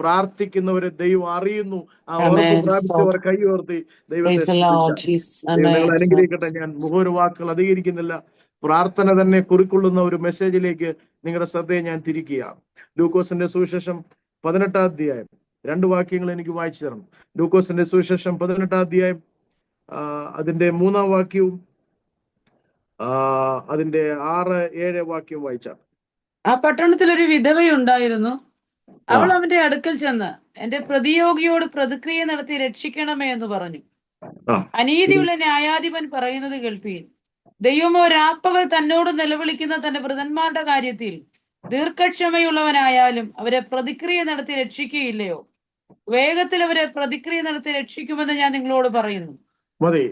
പ്രാർത്ഥിക്കുന്നവരെ ദൈവം അറിയുന്നു. ആ ഉറപ്പ് പ്രാപിച്ചവർ കൈ ഉയർത്തി ദൈവത്തെ നിങ്ങൾ അനുഗ്രഹിക്കട്ടെ. ഞാൻ മുഖോരവാക്കുകൾ അധികരിക്കുന്നില്ല. പ്രാർത്ഥന തന്നെ കുറിക്കൊള്ളുന്ന ഒരു മെസ്സേജിലേക്ക് നിങ്ങളുടെ ശ്രദ്ധയെ ഞാൻ തിരിക്കുകയാണ്. ലൂക്കോസിന്റെ സുവിശേഷം 18-ാം അധ്യായം 2 വാക്യങ്ങൾ എനിക്ക് വായിച്ചു തരണം. ലൂക്കോസിന്റെ സുവിശേഷം 18-ാം അധ്യായം അതിന്റെ 3-ാം വാക്യവും അതിന്റെ 6-7 വാക്യവും വായിച്ചാൽ. ആ പട്ടണത്തിൽ ഒരു വിധവയുണ്ടായിരുന്നു. അവൾ അവന്റെ അടുക്കൽ ചെന്ന് എന്റെ പ്രതിയോഗിയോട് പ്രതിക്രിയ നടത്തി രക്ഷിക്കണമേ എന്ന് പറഞ്ഞു. അനീതിയുള്ള ന്യായാധിപൻ പറയുന്നത് കേൾപ്പീൻ. ദൈവമോ രാപ്പകൽ തന്നോട് നിലവിളിക്കുന്ന തന്റെ വൃതന്മാരുടെ കാര്യത്തിൽ ദീർഘക്ഷമയുള്ളവനായാലും അവരെ പ്രതിക്രിയ നടത്തി രക്ഷിക്കുകയില്ലയോ? വേഗത്തിൽ അവരെ പ്രതിക്രിയ നടത്തി രക്ഷിക്കുമെന്ന് ഞാൻ നിങ്ങളോട് പറയുന്നു. മതി.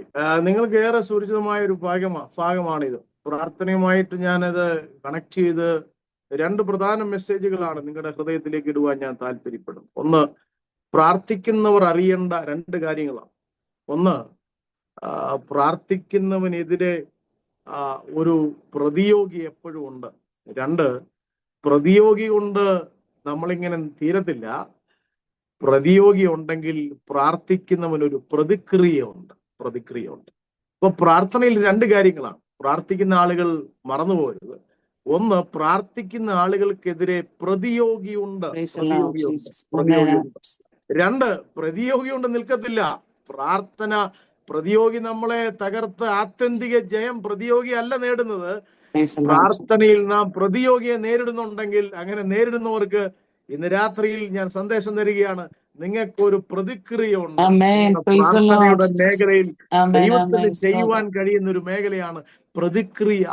നിങ്ങൾക്ക് ഏറെ സുരക്ഷിതമായ ഒരു ഭാഗമാണിത്. പ്രാർത്ഥനയുമായിട്ട് ഞാനത് കണക്ട് ചെയ്ത് 2 പ്രധാന മെസ്സേജുകളാണ് നിങ്ങളുടെ ഹൃദയത്തിലേക്ക് ഇടുവാൻ ഞാൻ താല്പര്യപ്പെടും. ഒന്ന്, പ്രാർത്ഥിക്കുന്നവർ അറിയേണ്ട 2 കാര്യങ്ങളാണ്. ഒന്ന്, പ്രാർത്ഥിക്കുന്നവനെതിരെ ഒരു പ്രതിയോഗി എപ്പോഴും ഉണ്ട്. 2, പ്രതിയോഗി കൊണ്ട് നമ്മളിങ്ങനെ തീരത്തില്ല. പ്രതിയോഗി ഉണ്ടെങ്കിൽ പ്രാർത്ഥിക്കുന്നവനൊരു പ്രതിക്രിയ ഉണ്ട്. അപ്പൊ പ്രാർത്ഥനയിൽ 2 കാര്യങ്ങളാണ്. പ്രാർത്ഥിക്കുന്ന ആളുകൾ മറന്നുപോകരുത്. ഒന്ന്, പ്രാർത്ഥിക്കുന്ന ആളുകൾക്കെതിരെ പ്രതിയോഗിയുണ്ട്. 2, പ്രതിയോഗി കൊണ്ട് നിൽക്കത്തില്ല. പ്രാർത്ഥന പ്രതിയോഗി നമ്മളെ തകർത്ത് ആത്യന്തിക ജയം പ്രതിയോഗി അല്ല നേടുന്നത്. പ്രാർത്ഥനയിൽ നാം പ്രതിയോഗിയെ നേരിടുന്നുണ്ടെങ്കിൽ, അങ്ങനെ നേരിടുന്നവർക്ക് ഇന്ന് രാത്രിയിൽ ഞാൻ സന്ദേശം തരികയാണ്, നിങ്ങൾക്കൊരു പ്രതിക്രിയ ഉണ്ട്. പ്രാർത്ഥനയുടെ മേഖലയിൽ ദൈവത്തിന് ചെയ്യുവാൻ കഴിയുന്ന ഒരു മേഖലയാണ് പ്രതിക്രിയ.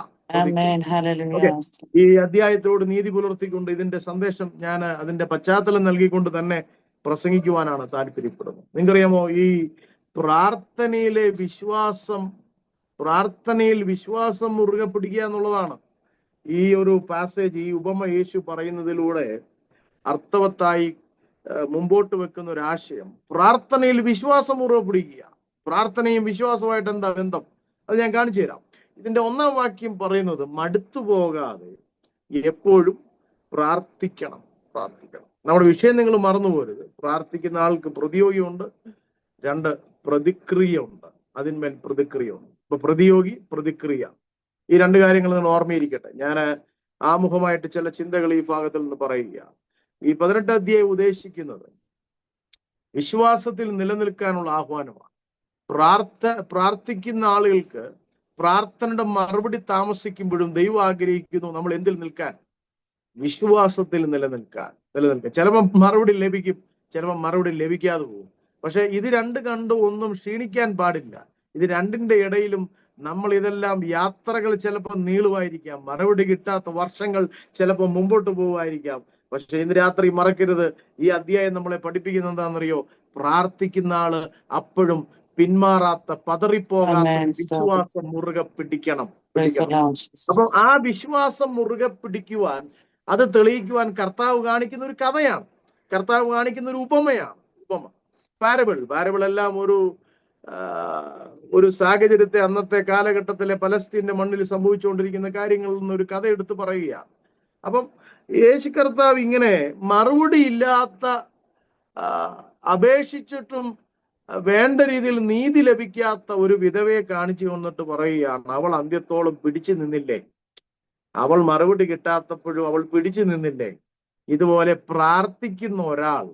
ഈ അധ്യായത്തോട് നീതി പുലർത്തിക്കൊണ്ട് ഇതിന്റെ സന്ദേശം ഞാൻ അതിന്റെ പശ്ചാത്തലം നൽകിക്കൊണ്ട് തന്നെ പ്രസംഗിക്കുവാനാണ് താല്പര്യപ്പെടുന്നത്. നിങ്ങൾക്കറിയാമോ, ഈ പ്രാർത്ഥനയിൽ വിശ്വാസം മുറുകെ പിടിക്കുക എന്നുള്ളതാണ് ഈ ഒരു പാസേജ്, ഈ ഉപമ യേശു പറയുന്നതിലൂടെ അർത്ഥവത്തായി മുമ്പോട്ട് വെക്കുന്ന ഒരു ആശയം. പ്രാർത്ഥനയിൽ വിശ്വാസം മുറുകെ പിടിക്കുക. പ്രാർത്ഥനയും വിശ്വാസമായിട്ട് എന്താ ബന്ധം? അത് ഞാൻ കാണിച്ചു തരാം. ഇതിന്റെ 1-ാം വാക്യം പറയുന്നത്, മടുത്തു പോകാതെ എപ്പോഴും പ്രാർത്ഥിക്കണം. നമ്മുടെ വിഷയം നിങ്ങൾ മറന്നു പോരുത്. പ്രാർത്ഥിക്കുന്ന ആൾക്ക് പ്രതിയോഗിയുണ്ട്. 2, പ്രതിക്രിയ ഉണ്ട്. അതിന്മേൽ പ്രതിക്രിയ ഉണ്ട്. ഇപ്പൊ പ്രതിയോഗി, പ്രതിക്രിയ, ഈ 2 കാര്യങ്ങൾ നിങ്ങൾ ഓർമ്മയിരിക്കട്ടെ. ഞാൻ ആമുഖമായിട്ട് ചില ചിന്തകൾ ഈ ഭാഗത്തിൽ നിന്ന് പറയുക. ഈ 18-ാം അധ്യായം ഉദ്ദേശിക്കുന്നത് വിശ്വാസത്തിൽ നിലനിൽക്കാനുള്ള ആഹ്വാനമാണ്. പ്രാർത്ഥിക്കുന്ന ആളുകൾക്ക് പ്രാർത്ഥനയുടെ മറുപടി താമസിക്കുമ്പോഴും ദൈവം ആഗ്രഹിക്കുന്നു നമ്മൾ എന്തിൽ നിൽക്കാൻ? വിശ്വാസത്തിൽ നിലനിൽക്കാൻ. ചിലപ്പം മറുപടി ലഭിക്കും, ചിലപ്പം മറുപടി ലഭിക്കാതെ പോകും. പക്ഷെ ഇത് 2 കണ്ട് ഒന്നും ക്ഷീണിക്കാൻ പാടില്ല. ഇത് 2ന്റെ ഇടയിലും നമ്മൾ ഇതെല്ലാം യാത്രകൾ ചിലപ്പോൾ നീളുമായിരിക്കാം, മറുപടി കിട്ടാത്ത വർഷങ്ങൾ ചിലപ്പോൾ മുമ്പോട്ട് പോകുമായിരിക്കാം. പക്ഷെ ഇന്ന് രാത്രി മറക്കരുത്, ഈ അധ്യായം നമ്മളെ പഠിപ്പിക്കുന്നത് എന്താണെന്നറിയോ? പ്രാർത്ഥിക്കുന്ന ആള് അപ്പോഴും പിന്മാറാത്ത, പതറിപ്പോകാത്ത വിശ്വാസം മുറുകെ പിടിക്കണം. അപ്പൊ ആ വിശ്വാസം മുറുകെ പിടിക്കുവാൻ, അത് തെളിയിക്കുവാൻ കർത്താവ് കാണിക്കുന്ന ഒരു കഥയാണ്, കർത്താവ് കാണിക്കുന്ന ഒരു ഉപമയാണ്. പാരബിൾ എല്ലാം ഒരു സാഹചര്യത്തെ, അന്നത്തെ കാലഘട്ടത്തിലെ പലസ്തീന്റെ മണ്ണിൽ സംഭവിച്ചുകൊണ്ടിരിക്കുന്ന കാര്യങ്ങളിൽ നിന്ന് ഒരു കഥ എടുത്ത് പറയുകയാണ്. അപ്പം യേശു കർത്താവ് ഇങ്ങനെ മറുപടി ഇല്ലാത്ത, അപേക്ഷിച്ചിട്ടും വേണ്ട രീതിയിൽ നീതി ലഭിക്കാത്ത ഒരു വിധവയെ കാണിച്ചു കൊണ്ടിട്ട് പറയുകയാണ്, അവൾ അന്ത്യത്തോളം പിടിച്ചു നിന്നില്ലേ? അവൾ മറുപടി കിട്ടാത്തപ്പോഴും അവൾ പിടിച്ചു നിന്നില്ലേ? ഇതുപോലെ പ്രാർത്ഥിക്കുന്ന ഒരാൾ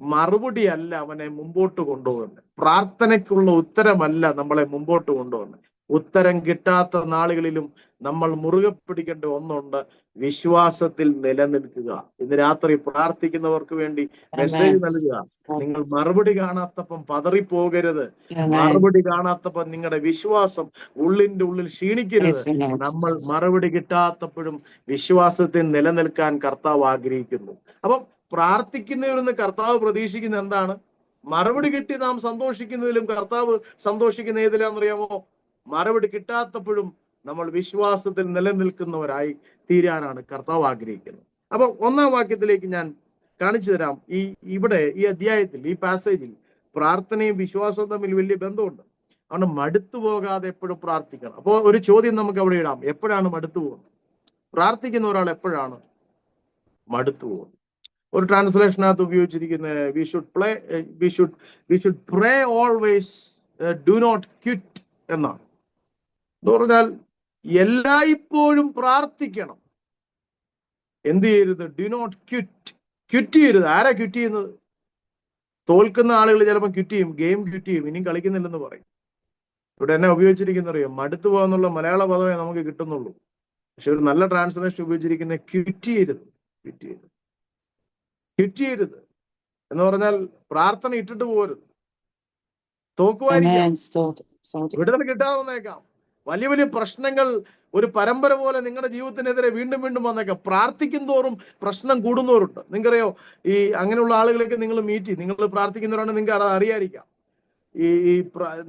മറുപടി അല്ല അവനെ മുമ്പോട്ട് കൊണ്ടുപോകുന്നത്. പ്രാർത്ഥനയ്ക്കുള്ള ഉത്തരമല്ല നമ്മളെ മുമ്പോട്ട് കൊണ്ടുപോകുന്നത്. ഉത്തരം കിട്ടാത്ത നാളുകളിലും നമ്മൾ മുറുകെ പിടിക്കേണ്ട ഒന്നുണ്ട്, വിശ്വാസത്തിൽ നിലനിൽക്കുക. ഇന്ന് രാത്രി പ്രാർത്ഥിക്കുന്നവർക്ക് വേണ്ടി മെസ്സേജ് നൽകുക. നിങ്ങൾ മറുപടി കാണാത്തപ്പം പതറിപ്പോകരുത്. മറുപടി കാണാത്തപ്പം നിങ്ങളുടെ വിശ്വാസം ഉള്ളിന്റെ ഉള്ളിൽ ക്ഷീണിക്കരുത്. നമ്മൾ മറുപടി കിട്ടാത്തപ്പോഴും വിശ്വാസത്തിൽ നിലനിൽക്കാൻ കർത്താവ് ആഗ്രഹിക്കുന്നു. അപ്പം പ്രാർത്ഥിക്കുന്നവരെന്ന് കർത്താവ് പ്രതീക്ഷിക്കുന്ന എന്താണ്? മറുപടി കിട്ടി നാം സന്തോഷിക്കുന്നതിലും കർത്താവ് സന്തോഷിക്കുന്ന ഏതിലാണെന്നറിയാമോ? മറുപടി കിട്ടാത്തപ്പോഴും നമ്മൾ വിശ്വാസത്തിൽ നിലനിൽക്കുന്നവരായി തീരാനാണ് കർത്താവ് ആഗ്രഹിക്കുന്നത്. അപ്പൊ 1-ാം വാക്യത്തിലേക്ക് ഞാൻ കാണിച്ചു തരാം. ഇവിടെ ഈ അധ്യായത്തിൽ, ഈ പാസേജിൽ പ്രാർത്ഥനയും വിശ്വാസവും തമ്മിൽ വലിയ ബന്ധമുണ്ട്. അതുകൊണ്ട് മടുത്തു പോകാതെ എപ്പോഴും പ്രാർത്ഥിക്കണം. അപ്പോൾ ഒരു ചോദ്യം നമുക്ക് അവിടെ ഇടാം, എപ്പോഴാണ് മടുത്തു പോകുന്നത്? പ്രാർത്ഥിക്കുന്ന ഒരാൾ എപ്പോഴാണ് മടുത്തു പോകുന്നത്? ഒരു ട്രാൻസ്ലേഷനകത്ത് ഉപയോഗിച്ചിരിക്കുന്ന we should pray always, do not quit എന്നാണ്. എന്ന് പറഞ്ഞാൽ എല്ലായ്പ്പോഴും പ്രാർത്ഥിക്കണം. എന്ത് ചെയ്യരുത്? ഡു നോട്ട് ക്വിറ്റ് ചെയ്യരുത്. ആരാ ക്വിറ്റ് ചെയ്യുന്നത്? തോൽക്കുന്ന ആളുകൾ ചിലപ്പോൾ ക്വിറ്റ് ചെയ്യും, ഗെയിം ക്വിറ്റ് ചെയ്യും, ഇനിയും കളിക്കുന്നില്ലെന്ന് പറയും. ഇവിടെ എന്നെ ഉപയോഗിച്ചിരിക്കുന്ന അറിയാം, മടുത്തു പോകാന്നുള്ള മലയാള പദമേ നമുക്ക് കിട്ടുന്നുള്ളൂ. പക്ഷെ ഒരു നല്ല ട്രാൻസ്ലേഷൻ ഉപയോഗിച്ചിരിക്കുന്ന ക്വിറ്റ് ചെയ്യരുത് എന്ന് പറഞ്ഞാൽ പ്രാർത്ഥന ഇട്ടിട്ട് പോകരുത്. തോക്കുമായിരിക്കാം, വിടുതൽ കിട്ടാതെ വന്നേക്കാം, വലിയ വലിയ പ്രശ്നങ്ങൾ ഒരു പരമ്പര പോലെ നിങ്ങളുടെ ജീവിതത്തിനെതിരെ വീണ്ടും വീണ്ടും വന്നേക്കാം. പ്രാർത്ഥിക്കും തോറും പ്രശ്നം കൂടുന്നവരുണ്ട്. നിങ്ങൾക്കറിയോ, ഈ അങ്ങനെയുള്ള ആളുകളൊക്കെ നിങ്ങൾ മീറ്റ് ചെയ്യും, നിങ്ങൾ പ്രാർത്ഥിക്കുന്നവരാണ്, നിങ്ങൾക്ക് അത് അറിയാതിരിക്കാം.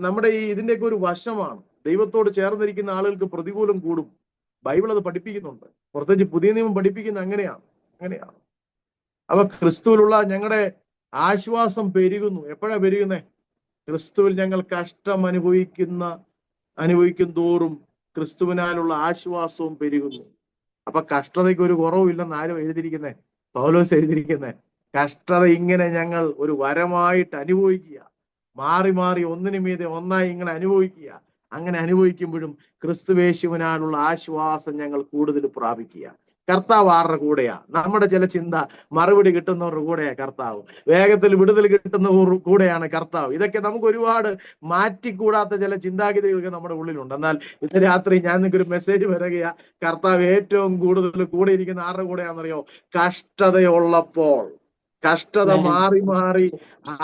നമ്മുടെ ഇതിന്റെയൊക്കെ ഒരു വശമാണ്, ദൈവത്തോട് ചേർന്നിരിക്കുന്ന ആളുകൾക്ക് പ്രതികൂലം കൂടും. ബൈബിൾ അത് പഠിപ്പിക്കുന്നുണ്ട്, പ്രത്യേകിച്ച് പുതിയ നിയമം പഠിപ്പിക്കുന്ന അങ്ങനെയാണ്. അപ്പൊ ക്രിസ്തുവിലുള്ള ഞങ്ങളുടെ ആശ്വാസം പെരുകുന്നു. എപ്പോഴാ പെരുകുന്നേ? ക്രിസ്തുവിൽ ഞങ്ങൾ കഷ്ടം അനുഭവിക്കും തോറും ക്രിസ്തുവിനാലുള്ള ആശ്വാസവും പെരുകുന്നു. അപ്പൊ കഷ്ടതയ്ക്ക് ഒരു കുറവില്ലെന്ന് ആരും എഴുതിയിരിക്കുന്നേ? പൗലോസ് എഴുതിയിരിക്കുന്നേ, കഷ്ടത ഇങ്ങനെ ഞങ്ങൾ ഒരു വരമായിട്ട് അനുഭവിക്കുക, മാറി മാറി ഒന്നിനു മീതെ ഒന്നായി ഇങ്ങനെ അനുഭവിക്കുക. അങ്ങനെ അനുഭവിക്കുമ്പോഴും ക്രിസ്തുവേശുവിനാലുള്ള ആശ്വാസം ഞങ്ങൾ കൂടുതൽ പ്രാപിക്കുക. കർത്താവ് ആരുടെ കൂടെയാ? നമ്മുടെ ചില ചിന്ത മറുപടി കിട്ടുന്നവരുടെ കൂടെയാ കർത്താവ്, വേഗത്തിൽ വിടുതൽ കിട്ടുന്നവരുടെ കൂടെയാണ് കർത്താവ്. ഇതൊക്കെ നമുക്ക് ഒരുപാട് മാറ്റിക്കൂടാത്ത ചില ചിന്താഗതികളൊക്കെ നമ്മുടെ ഉള്ളിലുണ്ട്. എന്നാൽ ഇന്ന് രാത്രി ഞാൻ നിങ്ങൾക്കൊരു മെസ്സേജ് വരികയാ, കർത്താവ് ഏറ്റവും കൂടുതൽ കൂടെ ഇരിക്കുന്ന ആരുടെ കൂടെയാണെന്നറിയോ? കഷ്ടതയുള്ളപ്പോൾ. കഷ്ടത മാറി മാറി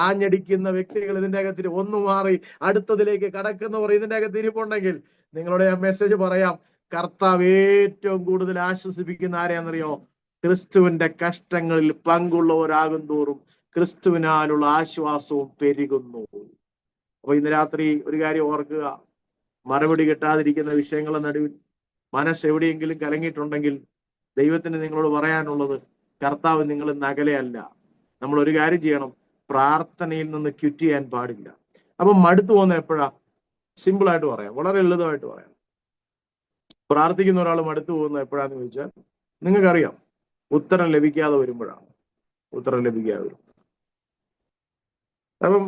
ആഞ്ഞടിക്കുന്ന വ്യക്തികൾ ഇതിന്റെ അകത്ത് ഒന്ന് മാറി അടുത്തതിലേക്ക് കടക്കുന്നവർ ഇതിന്റെ അകത്ത് ഇരിപ്പുണ്ടെങ്കിൽ നിങ്ങളുടെ ആ മെസ്സേജ് പറയാം, കർത്താവ് ഏറ്റവും കൂടുതൽ ആശ്വസിപ്പിക്കുന്ന ആരെയാണെന്നറിയോ? ക്രിസ്തുവിന്റെ കഷ്ടങ്ങളിൽ പങ്കുള്ളവരാകും തോറും ക്രിസ്തുവിനാലുള്ള ആശ്വാസവും പെരുകുന്നു. അപ്പൊ ഇന്ന് രാത്രി ഒരു കാര്യം ഓർക്കുക, മറുപടി കിട്ടാതിരിക്കുന്ന വിഷയങ്ങളുടെ നടുവിൽ മനസ്സ് എവിടെയെങ്കിലും കലങ്ങിയിട്ടുണ്ടെങ്കിൽ ദൈവത്തിന് നിങ്ങളോട് പറയാനുള്ളത്, കർത്താവ് നിങ്ങൾ നകലെയല്ല. നമ്മൾ ഒരു കാര്യം ചെയ്യണം, പ്രാർത്ഥനയിൽ നിന്ന് ക്വിറ്റ് ചെയ്യാൻ പാടില്ല. അപ്പൊ മടുത്തു പോകുന്ന എപ്പോഴാ? സിമ്പിൾ ആയിട്ട് പറയാം, വളരെ ലളിതമായിട്ട് പറയാം. പ്രാർത്ഥിക്കുന്ന ഒരാൾ മടുത്തു പോകുന്നത് എപ്പോഴാന്ന് ചോദിച്ചാൽ നിങ്ങൾക്കറിയാം, ഉത്തരം ലഭിക്കാതെ വരുമ്പോഴാണ്. അപ്പം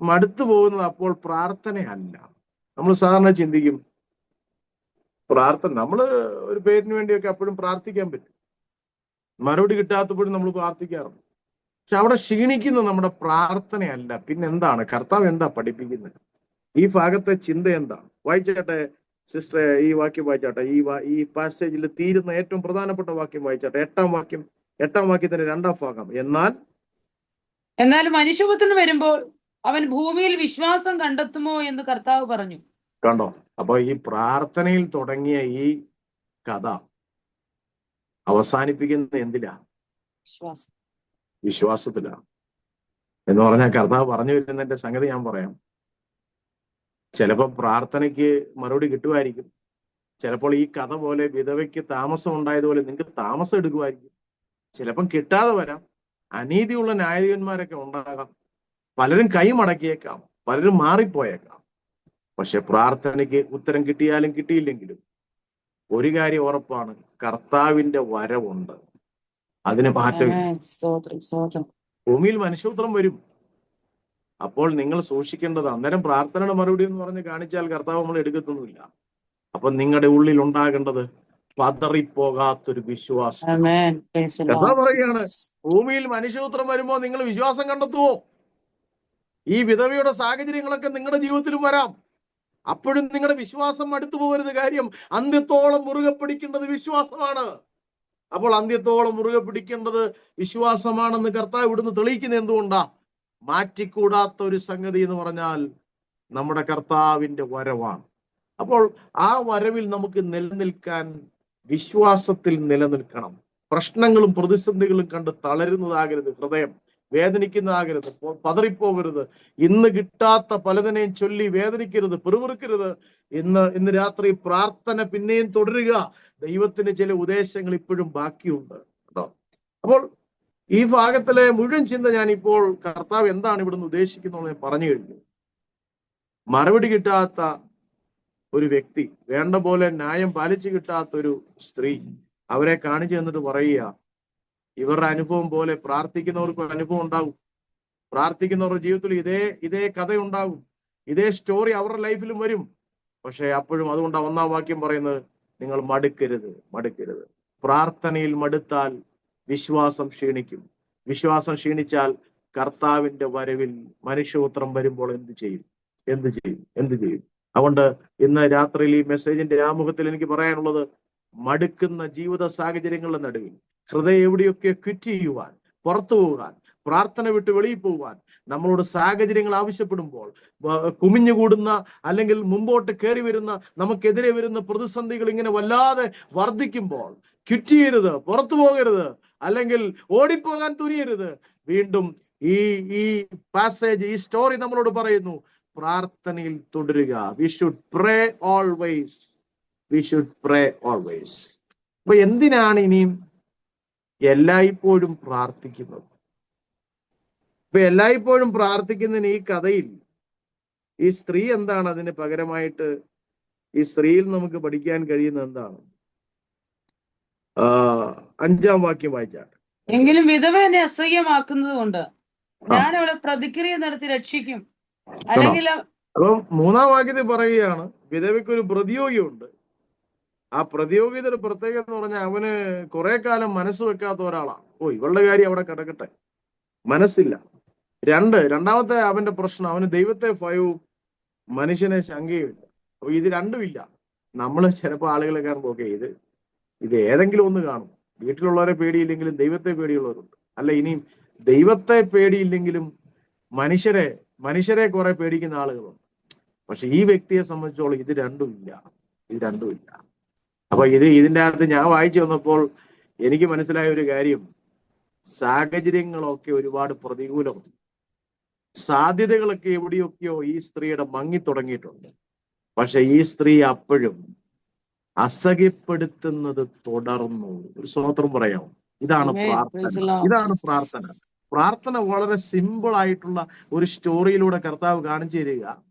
മടുത്തു പോകുന്നത് അപ്പോൾ പ്രാർത്ഥനയല്ല. നമ്മൾ സാധാരണ ചിന്തിക്കും, നമ്മൾ ഒരു പേരിന് വേണ്ടിയൊക്കെ അപ്പോഴും പ്രാർത്ഥിക്കാൻ പറ്റും, മറുപടി കിട്ടാത്തപ്പോഴും നമ്മൾ പ്രാർത്ഥിക്കാറുണ്ട്. പക്ഷെ അവിടെ ക്ഷീണിക്കുന്നത് നമ്മുടെ പ്രാർത്ഥനയല്ല, പിന്നെന്താണ്? കർത്താവ് എന്താ പഠിപ്പിക്കുന്നത്? ഈ ഭാഗത്തെ ചിന്ത എന്താണ്? വായിച്ചാട്ടെ സിസ്റ്റർ, ഈ വാക്യം വായിച്ചാട്ടെ. ഈ പാസേജിൽ തീരുന്ന ഏറ്റവും പ്രധാനപ്പെട്ട വാക്യം വായിച്ചാട്ടെ. 8-ാം വാക്യത്തിന്റെ 2-ാം ഭാഗം. എന്നാൽ മനുഷ്യപുത്രൻ വരുമ്പോൾ അവൻ ഭൂമിയിൽ വിശ്വാസം കണ്ടെത്തുമോ എന്ന് കർത്താവ് പറഞ്ഞു. കണ്ടോ? അപ്പൊ ഈ പ്രാർത്ഥനയിൽ തുടങ്ങിയ ഈ കഥ അവസാനിപ്പിക്കുന്നത് എന്തിലാ? വിശ്വാസത്തിലാണ്. എന്ന് പറഞ്ഞാൽ കർത്താവ് പറഞ്ഞു വരുന്നതിന്റെ സംഗതി ഞാൻ പറയാം. ചിലപ്പോൾ പ്രാർത്ഥനയ്ക്ക് മറുപടി കിട്ടുമായിരിക്കും, ചിലപ്പോൾ ഈ കഥ പോലെ വിധവയ്ക്ക് താമസം ഉണ്ടായതുപോലെ നിങ്ങൾക്ക് താമസം എടുക്കുമായിരിക്കും, ചിലപ്പം കിട്ടാതെ വരാം, അനീതിയുള്ള ന്യായാധിപന്മാരൊക്കെ ഉണ്ടാകാം, പലരും കൈമടക്കിയേക്കാം, പലരും മാറിപ്പോയേക്കാം. പക്ഷെ പ്രാർത്ഥനയ്ക്ക് ഉത്തരം കിട്ടിയാലും കിട്ടിയില്ലെങ്കിലും ഒരു കാര്യം ഉറപ്പാണ്, കർത്താവിന്റെ വരവുണ്ട്, അതിന് മാറ്റമില്ല. ഭൂമിയിൽ മനുഷ്യപുത്രം വരും. അപ്പോൾ നിങ്ങൾ സൂക്ഷിക്കേണ്ടത്, അന്നേരം പ്രാർത്ഥനയുടെ മറുപടി എന്ന് പറഞ്ഞ് കാണിച്ചാൽ കർത്താവ് നമ്മൾ എടുക്കത്തൊന്നുമില്ല. അപ്പൊ നിങ്ങളുടെ ഉള്ളിൽ ഉണ്ടാകേണ്ടത് പതറിപ്പോകാത്തൊരു വിശ്വാസം. കർത്താവ് പറയുകയാണ്, ഭൂമിയിൽ മനുഷ്യപുത്രം വരുമ്പോ നിങ്ങൾ വിശ്വാസം കണ്ടെത്തുവോ? ഈ വിധവയുടെ സാഹചര്യങ്ങളൊക്കെ നിങ്ങളുടെ ജീവിതത്തിലും വരാം. അപ്പോഴും നിങ്ങളുടെ വിശ്വാസം അടുത്തു പോകരുത്. കാര്യം അന്ത്യത്തോളം മുറുകെ പിടിക്കേണ്ടത് വിശ്വാസമാണ്. അപ്പോൾ അന്ത്യത്തോളം മുറുകെ പിടിക്കേണ്ടത് വിശ്വാസമാണെന്ന് കർത്താവ് ഇവിടുന്ന് തെളിയിക്കുന്നത് എന്തുകൊണ്ടാ? മാറ്റിക്കൂടാത്ത ഒരു സംഗതി എന്ന് പറഞ്ഞാൽ നമ്മുടെ കർത്താവിന്റെ വരവാണ്. അപ്പോൾ ആ വരവിൽ നമുക്ക് നിലനിൽക്കാൻ വിശ്വാസത്തിൽ നിലനിൽക്കണം. പ്രശ്നങ്ങളും പ്രതിസന്ധികളും കണ്ട് തളരുന്നതാകരുത്, ഹൃദയം വേദനിക്കുന്നതാകരുത്, പതറിപ്പോകരുത്. ഇന്ന് കിട്ടാത്ത പലതിനെയും ചൊല്ലി വേദനിക്കരുത്, പിറുപിറുക്കരുത്. ഇന്ന് രാത്രി പ്രാർത്ഥന പിന്നെയും തുടരുക. ദൈവത്തിന് ചില ഉദ്ദേശങ്ങൾ ഇപ്പോഴും ബാക്കിയുണ്ട് കേട്ടോ. അപ്പോൾ ഈ ഭാഗത്തിലെ മുഴുവൻ ചിന്ത ഞാനിപ്പോൾ കർത്താവ് എന്താണ് ഇവിടുന്ന് ഉദ്ദേശിക്കുന്നത് ഞാൻ പറഞ്ഞു കഴിഞ്ഞു. മറുപടി കിട്ടാത്ത ഒരു വ്യക്തി, വേണ്ട പോലെ ന്യായം പാലിച്ചു കിട്ടാത്ത ഒരു സ്ത്രീ, അവരെ കാണിച്ചു തന്നിട്ട് പറയുക, ഇവരുടെ അനുഭവം പോലെ പ്രാർത്ഥിക്കുന്നവർക്കും അനുഭവം ഉണ്ടാകും. പ്രാർത്ഥിക്കുന്നവരുടെ ജീവിതത്തിൽ ഇതേ കഥ ഉണ്ടാകും. ഇതേ സ്റ്റോറി അവരുടെ ലൈഫിലും വരും. പക്ഷെ അപ്പോഴും അതുകൊണ്ട് 1-ാം വാക്യം പറയുന്നത്, നിങ്ങൾ മടുക്കരുത്. പ്രാർത്ഥനയിൽ മടുത്താൽ വിശ്വാസം ക്ഷീണിക്കും. വിശ്വാസം ക്ഷീണിച്ചാൽ കർത്താവിന്റെ വരവിൽ മനുഷ്യപുത്രം വരുമ്പോൾ എന്ത് ചെയ്യും? അതുകൊണ്ട് ഇന്ന് രാത്രിയിൽ ഈ മെസ്സേജിന്റെ ആമുഖത്തിൽ എനിക്ക് പറയാനുള്ളത്, മടുക്കുന്ന ജീവിത സാഹചര്യങ്ങളുടെ നടുവിൽ ഹൃദയം എവിടെയൊക്കെ ക്വിറ്റ് ചെയ്യുവാൻ, പുറത്തു പോകാൻ, പ്രാർത്ഥന വിട്ട് വെളിയിൽ പോകാൻ നമ്മളോട് സാഹചര്യങ്ങൾ ആവശ്യപ്പെടുമ്പോൾ, കുമിഞ്ഞുകൂടുന്ന അല്ലെങ്കിൽ മുമ്പോട്ട് കയറി വരുന്ന, നമുക്കെതിരെ വരുന്ന പ്രതിസന്ധികൾ ഇങ്ങനെ വല്ലാതെ വർദ്ധിക്കുമ്പോൾ ക്വിറ്റ് ചെയ്യരുത്, പുറത്തു പോകരുത്, അല്ലെങ്കിൽ ഓടിപ്പോകാൻ തുനിയരുത്. വീണ്ടും ഈ പാസേജ്, ഈ സ്റ്റോറി നമ്മളോട് പറയുന്നു, പ്രാർത്ഥനയിൽ തുടരുക. V should pray always. അപ്പൊ എന്തിനാണ് ഇനിയും എല്ലായ്പ്പോഴും പ്രാർത്ഥിക്കുന്നത്? ഇപ്പൊ എല്ലായ്പ്പോഴും പ്രാർത്ഥിക്കുന്നതിന് ഈ കഥയിൽ ഈ സ്ത്രീ എന്താണ് അതിന് പകരമായിട്ട് ഈ സ്ത്രീയിൽ നമുക്ക് പഠിക്കാൻ കഴിയുന്ന എന്താണ്? 5-ാം വാക്യം വായിച്ചാട്ടെ. എങ്കിലും വിധവ എന്നെ അസഹ്യമാക്കുന്നത് കൊണ്ട് ഞാൻ അവളെ പ്രതിക്രിയ നടത്തി രക്ഷിക്കും. അല്ലെങ്കിൽ അപ്പൊ 3-ാം വാക്യത്തിൽ പറയുകയാണ്, വിധവയ്ക്കൊരു പ്രതിയോഗിയുണ്ട്. ആ പ്രതിയോഗിയുടെ പ്രത്യേകത എന്ന് പറഞ്ഞാൽ അവന് കുറെ കാലം മനസ്സ് വെക്കാത്ത ഒരാളാണ്. ഇവളുടെ കാര്യം അവിടെ കിടക്കട്ടെ, മനസ്സില്ല. രണ്ടാമത്തെ അവന്റെ പ്രശ്നം, അവന് ദൈവത്തെ ഭയവും മനുഷ്യനെ ശങ്കയുമില്ല. അപ്പൊ ഇത് രണ്ടുമില്ല. നമ്മൾ ചിലപ്പോൾ ആളുകളെ കാണുമ്പോൾ ഇത് ഏതെങ്കിലും ഒന്ന് കാണും. വീട്ടിലുള്ളവരെ പേടിയില്ലെങ്കിലും ദൈവത്തെ പേടിയുള്ളവരുണ്ട്. അല്ല, ഇനിയും ദൈവത്തെ പേടിയില്ലെങ്കിലും മനുഷ്യരെ കുറെ പേടിക്കുന്ന ആളുകളുണ്ട്. പക്ഷെ ഈ വ്യക്തിയെ സംബന്ധിച്ചോളം ഇത് രണ്ടുമില്ല. അപ്പൊ ഇതിന്റെ അകത്ത് ഞാൻ വായിച്ചു വന്നപ്പോൾ എനിക്ക് മനസ്സിലായ ഒരു കാര്യം, സാഹചര്യങ്ങളൊക്കെ ഒരുപാട് പ്രതികൂലമാണ്. സാധ്യതകളൊക്കെ എവിടെയൊക്കെയോ ഈ സ്ത്രീയുടെ മങ്ങി തുടങ്ങിയിട്ടുണ്ട്. പക്ഷെ ഈ സ്ത്രീ അപ്പോഴും അസഹ്യപ്പെടുത്തുന്നത് തുടർന്നു. ഒരു സ്തോത്രം പറയാമോ? ഇതാണ് പ്രാർത്ഥന. പ്രാർത്ഥന വളരെ സിമ്പിൾ ആയിട്ടുള്ള ഒരു സ്റ്റോറിയിലൂടെ കർത്താവ് കാണിച്ചു തരിക.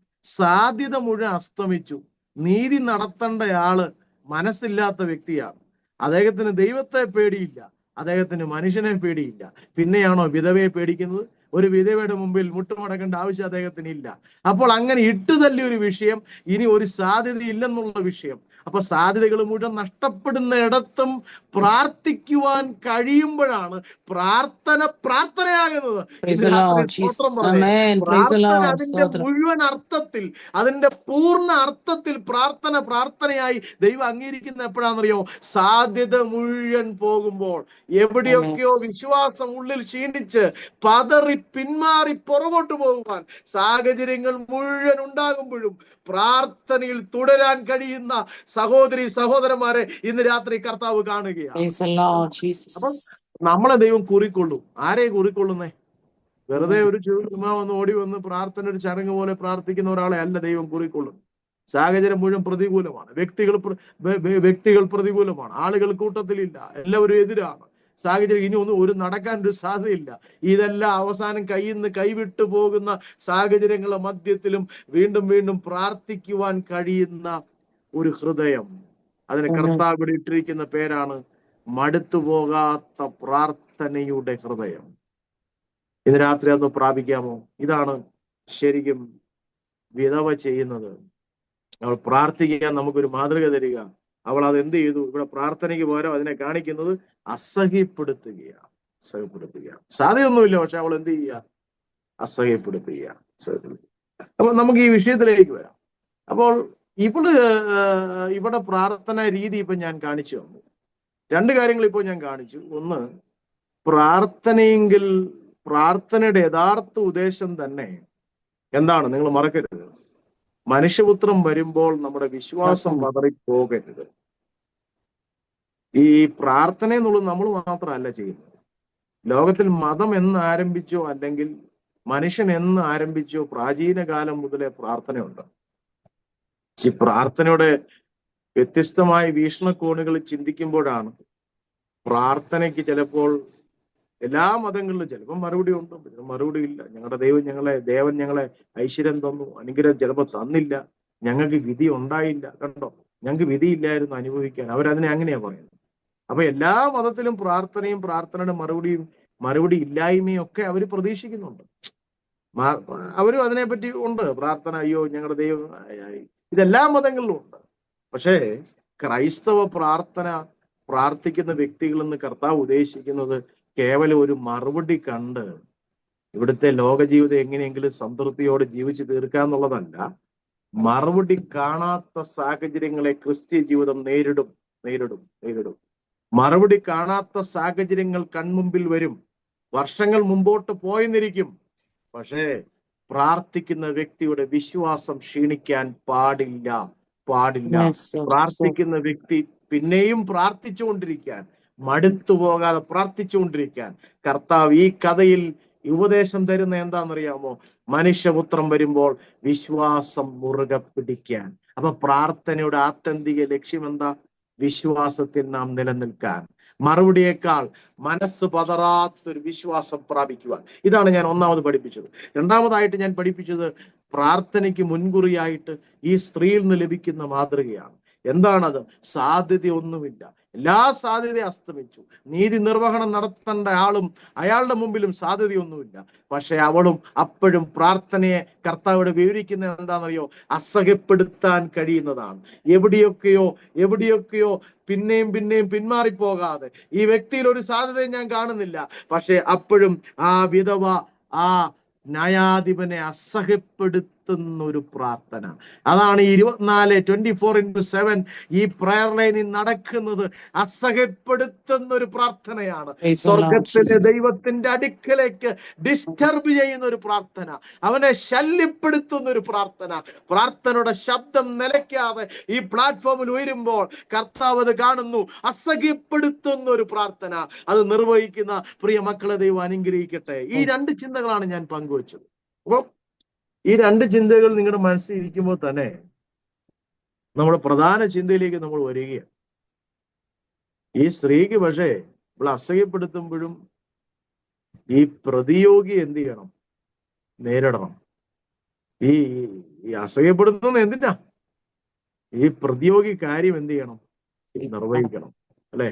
സാധ്യത മുഴുവൻ അസ്തമിച്ചു. നീതി നടത്തേണ്ടയാള് മനസ്സില്ലാത്ത വ്യക്തിയാണ്. അദ്ദേഹത്തിന് ദൈവത്തെ പേടിയില്ല, അദ്ദേഹത്തിന് മനുഷ്യനെ പേടിയില്ല. പിന്നെയാണോ വിധവയെ പേടിക്കുന്നത്? ഒരു വിധവയുടെ മുമ്പിൽ മുട്ടുമടക്കേണ്ട ആവശ്യം അദ്ദേഹത്തിന് ഇല്ല. അപ്പോൾ അങ്ങനെ ഇട്ടുതല്ലിയ ഒരു വിഷയം, ഇനി ഒരു സാധ്യത ഇല്ലെന്നുള്ള വിഷയം. അപ്പൊ സാധ്യതകൾ മുഴുവൻ നഷ്ടപ്പെടുന്ന ഇടത്തും പ്രാർത്ഥിക്കുവാൻ കഴിയുമ്പോഴാണ് പ്രാർത്ഥനയാകുന്നത്. അതിന്റെ മുഴുവൻ അർത്ഥത്തിൽ, അതിന്റെ പൂർണ്ണ അർത്ഥത്തിൽ പ്രാർത്ഥനയായി ദൈവം അംഗീകരിക്കുന്ന എപ്പോഴാണെന്നറിയോ? സാധ്യത മുഴുവൻ പോകുമ്പോൾ, എവിടെയൊക്കെയോ വിശ്വാസം ഉള്ളിൽ ക്ഷീണിച്ച് പതറി പിന്മാറി പുറകോട്ട് പോകുവാൻ സാഹചര്യങ്ങൾ മുഴുവൻ ഉണ്ടാകുമ്പോഴും പ്രാർത്ഥനയിൽ തുടരാൻ കഴിയുന്ന സഹോദരന്മാരെ ഇന്ന് രാത്രി കർത്താവ് കാണുകയാണ്. അപ്പം നമ്മളെ ദൈവം കുറിക്കൊള്ളും. ആരെ കുറിക്കൊള്ളുന്നേ? വെറുതെ ഒരു ചുമ്മാ വന്ന് ഓടി വന്ന് പ്രാർത്ഥന ഒരു ചടങ്ങ് പോലെ പ്രാർത്ഥിക്കുന്ന ഒരാളെ അല്ല ദൈവം കുറിക്കൊള്ളും. സാഹചര്യം മുഴുവൻ പ്രതികൂലമാണ്, വ്യക്തികൾ പ്രതികൂലമാണ്, ആളുകൾ കൂട്ടത്തിലില്ല, എല്ലാവരും എതിരാണ്. സാഹചര്യം ഇനി ഒരു നടക്കാൻ ഒരു സാധ്യതയില്ല. ഇതെല്ലാം അവസാനം കയ്യിൽ നിന്ന് കൈവിട്ടു പോകുന്ന സാഹചര്യങ്ങളുടെ മധ്യത്തിലും വീണ്ടും പ്രാർത്ഥിക്കുവാൻ കഴിയുന്ന ഒരു ഹൃദയം, അതിന് കർത്താവ് ഇട്ടിരിക്കുന്ന പേരാണ് മടുത്തു പോകാത്ത പ്രാർത്ഥനയുടെ ഹൃദയം. ഇന്ന് രാത്രി അതൊന്ന് പ്രാപിക്കാമോ? ഇതാണ് ശരിക്കും വിധവ ചെയ്യുന്നത്. അവൾ പ്രാർത്ഥിക്കാൻ നമുക്കൊരു മാതൃക തരിക. അവൾ അത് എന്ത് ചെയ്തു? ഇവിടെ പ്രാർത്ഥനയ്ക്ക് പകരം അതിനെ കാണിക്കുന്നത് അസഹ്യപ്പെടുത്തുകയാണ്. സാധ്യതയൊന്നുമില്ല, പക്ഷെ അവൾ എന്ത് ചെയ്യുക? അസഹ്യപ്പെടുത്തുകയാണ്. അപ്പൊ നമുക്ക് ഈ വിഷയത്തിലേക്ക് വരാം. അപ്പോൾ ഇവിടെ പ്രാർത്ഥന രീതി ഇപ്പൊ ഞാൻ കാണിച്ചു തന്നു. 2 കാര്യങ്ങൾ ഇപ്പോൾ ഞാൻ കാണിച്ചു. ഒന്ന്, പ്രാർത്ഥനയുടെ യഥാർത്ഥ ഉദ്ദേശം തന്നെ എന്താണ്? നിങ്ങൾ മറക്കരുത്, മനുഷ്യപുത്രം വരുമ്പോൾ നമ്മുടെ വിശ്വാസം പതറിപ്പോകരുത്. ഈ പ്രാർത്ഥന എന്നുള്ളത് നമ്മൾ മാത്രമല്ല ചെയ്യുന്നത്. ലോകത്തിൽ മതം എന്ന് ആരംഭിച്ചോ അല്ലെങ്കിൽ മനുഷ്യൻ എന്ന് ആരംഭിച്ചോ പ്രാചീന കാലം മുതലേ പ്രാർത്ഥനയുണ്ട്. ഈ പ്രാർത്ഥനയുടെ വ്യത്യസ്തമായ വീക്ഷണകോണുകൾ ചിന്തിക്കുമ്പോഴാണ് പ്രാർത്ഥനയ്ക്ക് ചിലപ്പോൾ എല്ലാ മതങ്ങളിലും ചിലപ്പോൾ മറുപടി ഉണ്ട്, മറുപടി ഇല്ല. ഞങ്ങളുടെ ദേവൻ ഞങ്ങളെ ഐശ്വര്യം തന്നു, അനുഗ്രഹം ചിലപ്പോൾ തന്നില്ല, ഞങ്ങൾക്ക് വിധി ഉണ്ടായില്ല. കണ്ടോ, ഞങ്ങൾക്ക് വിധിയില്ലായിരുന്നു അനുഭവിക്കാൻ. അവരതിനെ അങ്ങനെയാ പറയുന്നത്. അപ്പൊ എല്ലാ മതത്തിലും പ്രാർത്ഥനയും പ്രാർത്ഥനയുടെ മറുപടി ഇല്ലായ്മയും ഒക്കെ അവർ പ്രതീക്ഷിക്കുന്നുണ്ട്. അവരും അതിനെപ്പറ്റി ഉണ്ട്. പ്രാർത്ഥന, അയ്യോ ഞങ്ങളുടെ ദൈവം, ഇതെല്ലാ മതങ്ങളിലും ഉണ്ട്. പക്ഷേ ക്രൈസ്തവ പ്രാർത്ഥിക്കുന്ന വ്യക്തികൾ എന്ന് കർത്താവ് ഉദ്ദേശിക്കുന്നത് കേവലം ഒരു മറുപടി കണ്ട് ഇവിടുത്തെ ലോക ജീവിതം എങ്ങനെയെങ്കിലും സംതൃപ്തിയോടെ ജീവിച്ചു തീർക്കാന്നുള്ളതല്ല. മറുപടി കാണാത്ത സാഹചര്യങ്ങളെ ക്രിസ്ത്യ ജീവിതം നേരിടും. മറുപടി കാണാത്ത സാഹചര്യങ്ങൾ കൺമുമ്പിൽ വരും. വർഷങ്ങൾ മുമ്പോട്ട് പോയെന്നിരിക്കും. പക്ഷേ പ്രാർത്ഥിക്കുന്ന വ്യക്തിയുടെ വിശ്വാസം ക്ഷീണിക്കാൻ പാടില്ല. പ്രാർത്ഥിക്കുന്ന വ്യക്തി പിന്നെയും പ്രാർത്ഥിച്ചുകൊണ്ടിരിക്കാൻ, മടുത്തു പോകാതെ പ്രാർത്ഥിച്ചുകൊണ്ടിരിക്കാൻ കർത്താവ് ഈ കഥയിൽ ഉപദേശം തരുന്ന എന്താണെന്നറിയാമോ? മനുഷ്യപുത്രം വരുമ്പോൾ വിശ്വാസം മുറുകെ പിടിക്കാൻ. അപ്പൊ പ്രാർത്ഥനയുടെ ആത്യന്തിക ലക്ഷ്യം എന്താ? വിശ്വാസത്തിൽ നാം നിലനിൽക്കാൻ, മറുപടിയേക്കാൾ മനസ്സ് പതറാത്തൊരു വിശ്വാസം പ്രാപിക്കുവാൻ. ഇതാണ് ഞാൻ ഒന്നാമത് പഠിപ്പിച്ചത്. രണ്ടാമതായിട്ട് ഞാൻ പഠിപ്പിച്ചത് പ്രാർത്ഥനയ്ക്ക് മുൻകുറിയായിട്ട് ഈ സ്ത്രീയിൽ നിന്ന് ലഭിക്കുന്ന മാതൃകയാണ്. എന്താണത്? സാധ്യതയൊന്നുമില്ല, എല്ലാ സാധ്യതയും അസ്തമിച്ചു. നീതി നിർവഹണം നടത്തേണ്ട ആളും അയാളുടെ മുമ്പിലും സാധ്യതയൊന്നുമില്ല. പക്ഷെ അവളും അപ്പോഴും പ്രാർത്ഥനയെ കർത്താവിടെ വിവരിക്കുന്നത് എന്താണെന്നറിയോ? അസഹ്യപ്പെടുത്താൻ കഴിയുന്നതാണ്. എവിടെയൊക്കെയോ പിന്നെയും പിന്മാറിപ്പോകാതെ, ഈ വ്യക്തിയിൽ ഒരു സാധ്യതയും ഞാൻ കാണുന്നില്ല. പക്ഷെ അപ്പോഴും ആ വിധവ ആ ന്യായാധിപനെ അസഹ്യപ്പെടുത്തുന്ന ഒരു പ്രാർത്ഥന. അതാണ് 24/7 ഈ പ്രയർ ലൈനിൽ നടക്കുന്നത്. അസഹ്യപ്പെടുത്തുന്ന ഒരു പ്രാർത്ഥനയാണ്. സ്വർഗത്തിലെ ദൈവത്തിന്റെ അടുക്കലേക്ക് ഡിസ്റ്റർബ് ചെയ്യുന്ന ഒരു പ്രാർത്ഥന, അവനെ ശല്യപ്പെടുത്തുന്ന ഒരു പ്രാർത്ഥന. പ്രാർത്ഥനയുടെ ശബ്ദം നിലയ്ക്കാതെ ഈ പ്ലാറ്റ്ഫോമിൽ ഉയരുമ്പോൾ കർത്താവ് അത് കാണുന്നു. അസഹ്യപ്പെടുത്തുന്ന ഒരു പ്രാർത്ഥന അത് നിർവഹിക്കുന്ന പ്രിയ മക്കളെ ദൈവം അനുഗ്രഹിക്കട്ടെ. ഈ രണ്ട് ചിന്തകളാണ് ഞാൻ പങ്കുവച്ചത്. അപ്പൊ ഈ രണ്ട് ചിന്തകൾ നിങ്ങളുടെ മനസ്സിൽ ഇരിക്കുമ്പോൾ തന്നെ നമ്മുടെ പ്രധാന ചിന്തയിലേക്ക് നമ്മൾ വരികയാണ്. ഈ സ്ത്രീക്ക് പക്ഷേ ഇവിടെ അസഹ്യപ്പെടുത്തുമ്പോഴും ഈ പ്രതിയോഗി എന്ത് ചെയ്യണം? നേരിടണം. ഈ അസഹ്യപ്പെടുത്തുന്ന എന്തിനാ? ഈ പ്രതിയോഗി കാര്യം എന്ത് ചെയ്യണം? നിർവഹിക്കണം, അല്ലെ?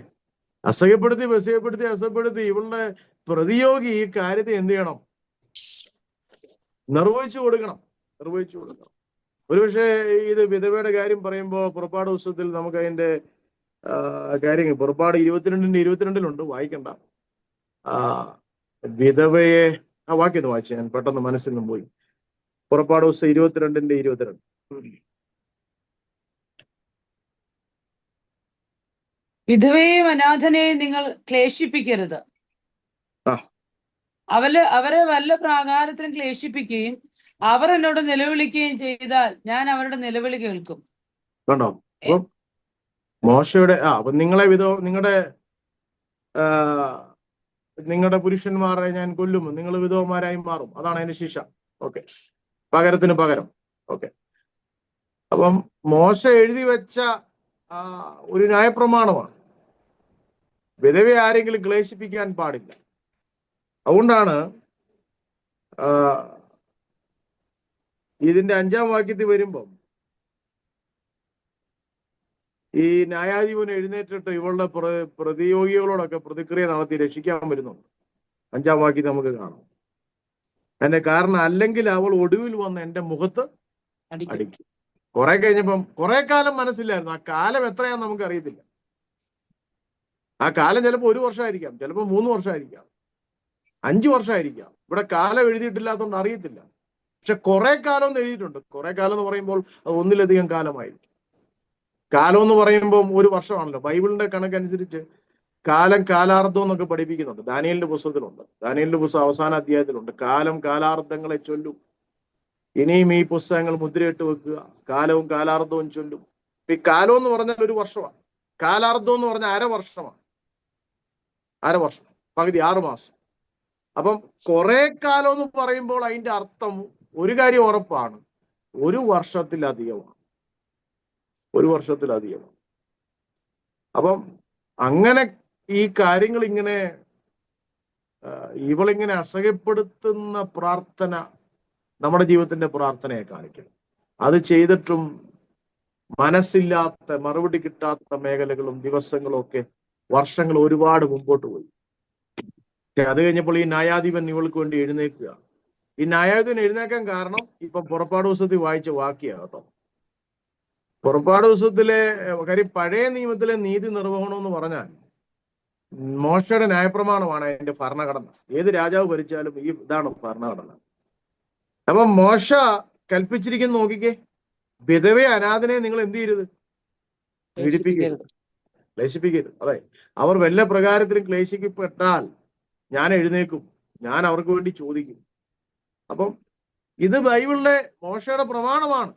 അസഹ്യപ്പെടുത്തി ഇവളുടെ പ്രതിയോഗി ഈ കാര്യത്തെ എന്ത് ചെയ്യണം? നിർവഹിച്ചു കൊടുക്കണം. ഒരുപക്ഷെ ഇത് വിധവയുടെ കാര്യം പറയുമ്പോൾ പുറപ്പാട് പുസ്തകത്തിൽ നമുക്ക് അതിന്റെ കാര്യങ്ങൾ പുറപ്പാട് 22:22 വായിക്കണ്ട. വിധവയെ ആ വാക്യം ഒന്ന് വായിച്ചു, ഞാൻ പെട്ടെന്ന് മനസ്സിൽ നിന്നും പോയി. പുറപ്പാട് പുസ്തകം 22:22. വിധവയെയും അനാഥനെയും നിങ്ങൾ ക്ലേശിപ്പിക്കരുത്. അവരെ വല്ല പ്രാകാരത്തിനും ക്ലേശിപ്പിക്കുകയും അവർ എന്നോട് നിലവിളിക്കുകയും ചെയ്താൽ ഞാൻ അവരുടെ നിലവിളി കേൾക്കും. കണ്ടോ? മോശയുടെ അപ്പൊ നിങ്ങളുടെ പുരുഷന്മാരെ ഞാൻ കൊല്ലും, നിങ്ങൾ വിധവമാരായി മാറും. അതാണ് അതിന്റെ ശിക്ഷ. ഓക്കെ, പകരത്തിന് പകരം. ഓക്കെ, അപ്പം മോശ എഴുതി വെച്ച ഒരു ന്യായപ്രമാണമാണ്. വിധവയെ ആരെങ്കിലും ക്ലേശിപ്പിക്കാൻ പാടില്ല. അതുകൊണ്ടാണ് ഇതിന്റെ 5-ാം വാക്യത്തിൽ വരുമ്പം ഈ ന്യായാധിപൻ എഴുന്നേറ്റിട്ട് ഇവളുടെ പ്രതിയോഗികളോടൊക്കെ പ്രതിക്രിയ നടത്തി രക്ഷിക്കാൻ വരുന്നുണ്ട്. 5-ാം വാക്യത്തിൽ നമുക്ക് കാണാം. അതിന്റെ കാരണം, അല്ലെങ്കിൽ അവൾ ഒടുവിൽ വന്ന് എന്റെ മുഖത്ത് അടിക്കും. കുറെ കഴിഞ്ഞപ്പം കുറെ കാലം മനസ്സിലായിരുന്നു. ആ കാലം എത്രയാന്ന് നമുക്ക് അറിയത്തില്ല. ആ കാലം ചിലപ്പോൾ 1 വർഷമായിരിക്കാം, ചിലപ്പോൾ 3 വർഷമായിരിക്കാം, 5 വർഷമായിരിക്കാം. ഇവിടെ കാലം എഴുതിയിട്ടില്ലാത്തതുകൊണ്ട് അറിയത്തില്ല. പക്ഷെ കുറെ കാലം എന്ന് എഴുതിയിട്ടുണ്ട്. കുറെ കാലം എന്ന് പറയുമ്പോൾ അത് ഒന്നിലധികം കാലമായിരിക്കും. കാലം എന്ന് പറയുമ്പോൾ 1 വർഷമാണല്ലോ. ബൈബിളിന്റെ കണക്കനുസരിച്ച് കാലാർദ്ധം എന്നൊക്കെ പഠിപ്പിക്കുന്നുണ്ട്. ദാനിയേലിന്റെ പുസ്തകത്തിലുണ്ട്. ദാനിയേലിന്റെ പുസ്തകം അവസാന അധ്യായത്തിലുണ്ട്. കാലാർദ്ധങ്ങളെ ചൊല്ലും. ഇനിയും ഈ പുസ്തകങ്ങൾ മുദ്രയിട്ട് വെക്കുക. കാലവും കാലാർദ്ധവും ചൊല്ലും. ഈ കാലം എന്ന് പറഞ്ഞാൽ 1 വർഷമാണ്. കാലാർദ്ധം എന്ന് പറഞ്ഞാൽ 1/2 വർഷമാണ്. 1/2 വർഷം, പകുതി 6 മാസം. അപ്പം കുറെ കാലം എന്ന് പറയുമ്പോൾ അതിന്റെ അർത്ഥം ഒരു കാര്യം ഉറപ്പാണ്, 1 വർഷത്തിലധികമാണ്. 1 വർഷത്തിലധികമാണ്. അപ്പം അങ്ങനെ ഈ കാര്യങ്ങൾ ഇങ്ങനെ ഇവളിങ്ങനെ അസഹ്യപ്പെടുത്തുന്ന പ്രാർത്ഥന നമ്മുടെ ജീവിതത്തിന്റെ പ്രാർത്ഥനയെ കാണിക്കണം. അത് ചെയ്തിട്ടും മനസ്സില്ലാത്ത, മറുപടി കിട്ടാത്ത മേഖലകളും ദിവസങ്ങളും ഒക്കെ വർഷങ്ങൾ ഒരുപാട് മുമ്പോട്ട് പോയി. പക്ഷെ അത് കഴിഞ്ഞപ്പോൾ ഈ ന്യായാധിപൻ ഇവൾക്ക് വേണ്ടി എഴുന്നേൽക്കുക. ഈ ന്യായാധിപൻ എഴുന്നേക്കാൻ കാരണം ഇപ്പൊ പുറപ്പാട് പുസ്തകത്തിൽ വായിച്ച വാക്യാണ് കേട്ടോ. പുറപ്പാട് പുസ്തകത്തിലെ കാര്യം പഴയ നിയമത്തിലെ നീതി നിർവഹണം എന്ന് പറഞ്ഞാൽ മോശയുടെ ന്യായപ്രമാണമാണ് അതിന്റെ ഭരണഘടന. ഏത് രാജാവ് ഭരിച്ചാലും ഈ ഇതാണ് ഭരണഘടന. അപ്പൊ മോശ കൽപ്പിച്ചിരിക്കുന്ന നോക്കിക്കേ, വിധവയെ അനാഥനെ നിങ്ങൾ എന്ത് ചെയ്യരുത്, പീഡിപ്പിക്കരുത്, ക്ലേശിപ്പിക്കരുത്. അതെ, അവർ വല്ല പ്രകാരത്തിലും ക്ലേശിക്കപ്പെട്ടാൽ ഞാൻ എഴുന്നേക്കും, ഞാൻ അവർക്ക് വേണ്ടി ചോദിക്കും. അപ്പം ഇത് ബൈബിളിലെ മോശയുടെ പ്രമാണമാണ്.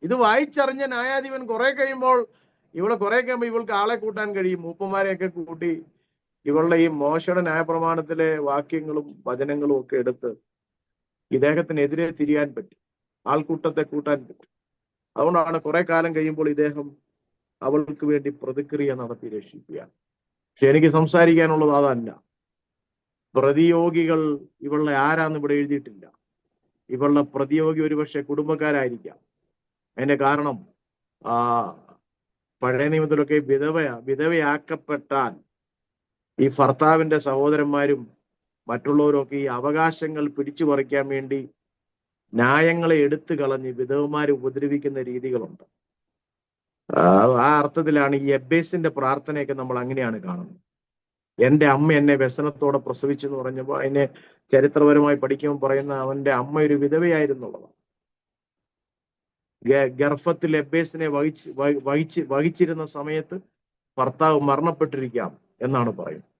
ഇത് വായിച്ചറിഞ്ഞ ന്യായാധിപൻ കുറെ കഴിയുമ്പോൾ ഇവൾക്ക് ആളെ കൂട്ടാൻ കഴിയും. മൂപ്പന്മാരെയൊക്കെ കൂട്ടി ഇവളുടെ ഈ മോശയുടെ ന്യായപ്രമാണത്തിലെ വാക്യങ്ങളും വചനങ്ങളും ഒക്കെ എടുത്ത് ഇദ്ദേഹത്തിനെതിരെ തിരിയാൻ പറ്റും, ആൾക്കൂട്ടത്തെ കൂട്ടാൻ പറ്റും. അതുകൊണ്ടാണ് കുറെ കാലം കഴിയുമ്പോൾ ഇദ്ദേഹം അവൾക്ക് വേണ്ടി പ്രതിക്രിയ നടത്തി രക്ഷിക്കുക. പക്ഷെ എനിക്ക് സംസാരിക്കാനുള്ളത് അതല്ല. പ്രതിയോഗികൾ ഇവളുടെ ആരാന്ന് ഇവിടെ എഴുതിയിട്ടില്ല. ഇവളുടെ പ്രതിയോഗി ഒരുപക്ഷെ കുടുംബക്കാരായിരിക്കാം. അതിന്റെ കാരണം പഴയ നിയമത്തിലൊക്കെ വിധവയാക്കപ്പെട്ടാൽ ഈ ഭർത്താവിന്റെ സഹോദരന്മാരും മറ്റുള്ളവരൊക്കെ ഈ അവകാശങ്ങൾ പിടിച്ചു പറിക്കാൻ വേണ്ടി ന്യായങ്ങളെ എടുത്തു കളഞ്ഞ് വിധവമാരെ ഉപദ്രവിക്കുന്ന രീതികളുണ്ട്. ആ അർത്ഥത്തിലാണ് ഈ എബ്ബേസിന്റെ പ്രാർത്ഥനയൊക്കെ നമ്മൾ അങ്ങനെയാണ് കാണുന്നത്. എന്റെ അമ്മ എന്നെ വ്യസനത്തോടെ പ്രസവിച്ചു എന്ന് പറഞ്ഞപ്പോൾ അതിനെ ചരിത്രപരമായി പഠിക്കുമ്പോൾ പറയുന്ന അവന്റെ അമ്മ ഒരു വിധവയായിരുന്നുള്ളതാണ്. ഗർഭത്തിൽ എബ്ബേസിനെ വഹിച്ചിരുന്ന സമയത്ത് ഭർത്താവ് മരണപ്പെട്ടിരിക്കാം എന്നാണ് പറയുന്നത്.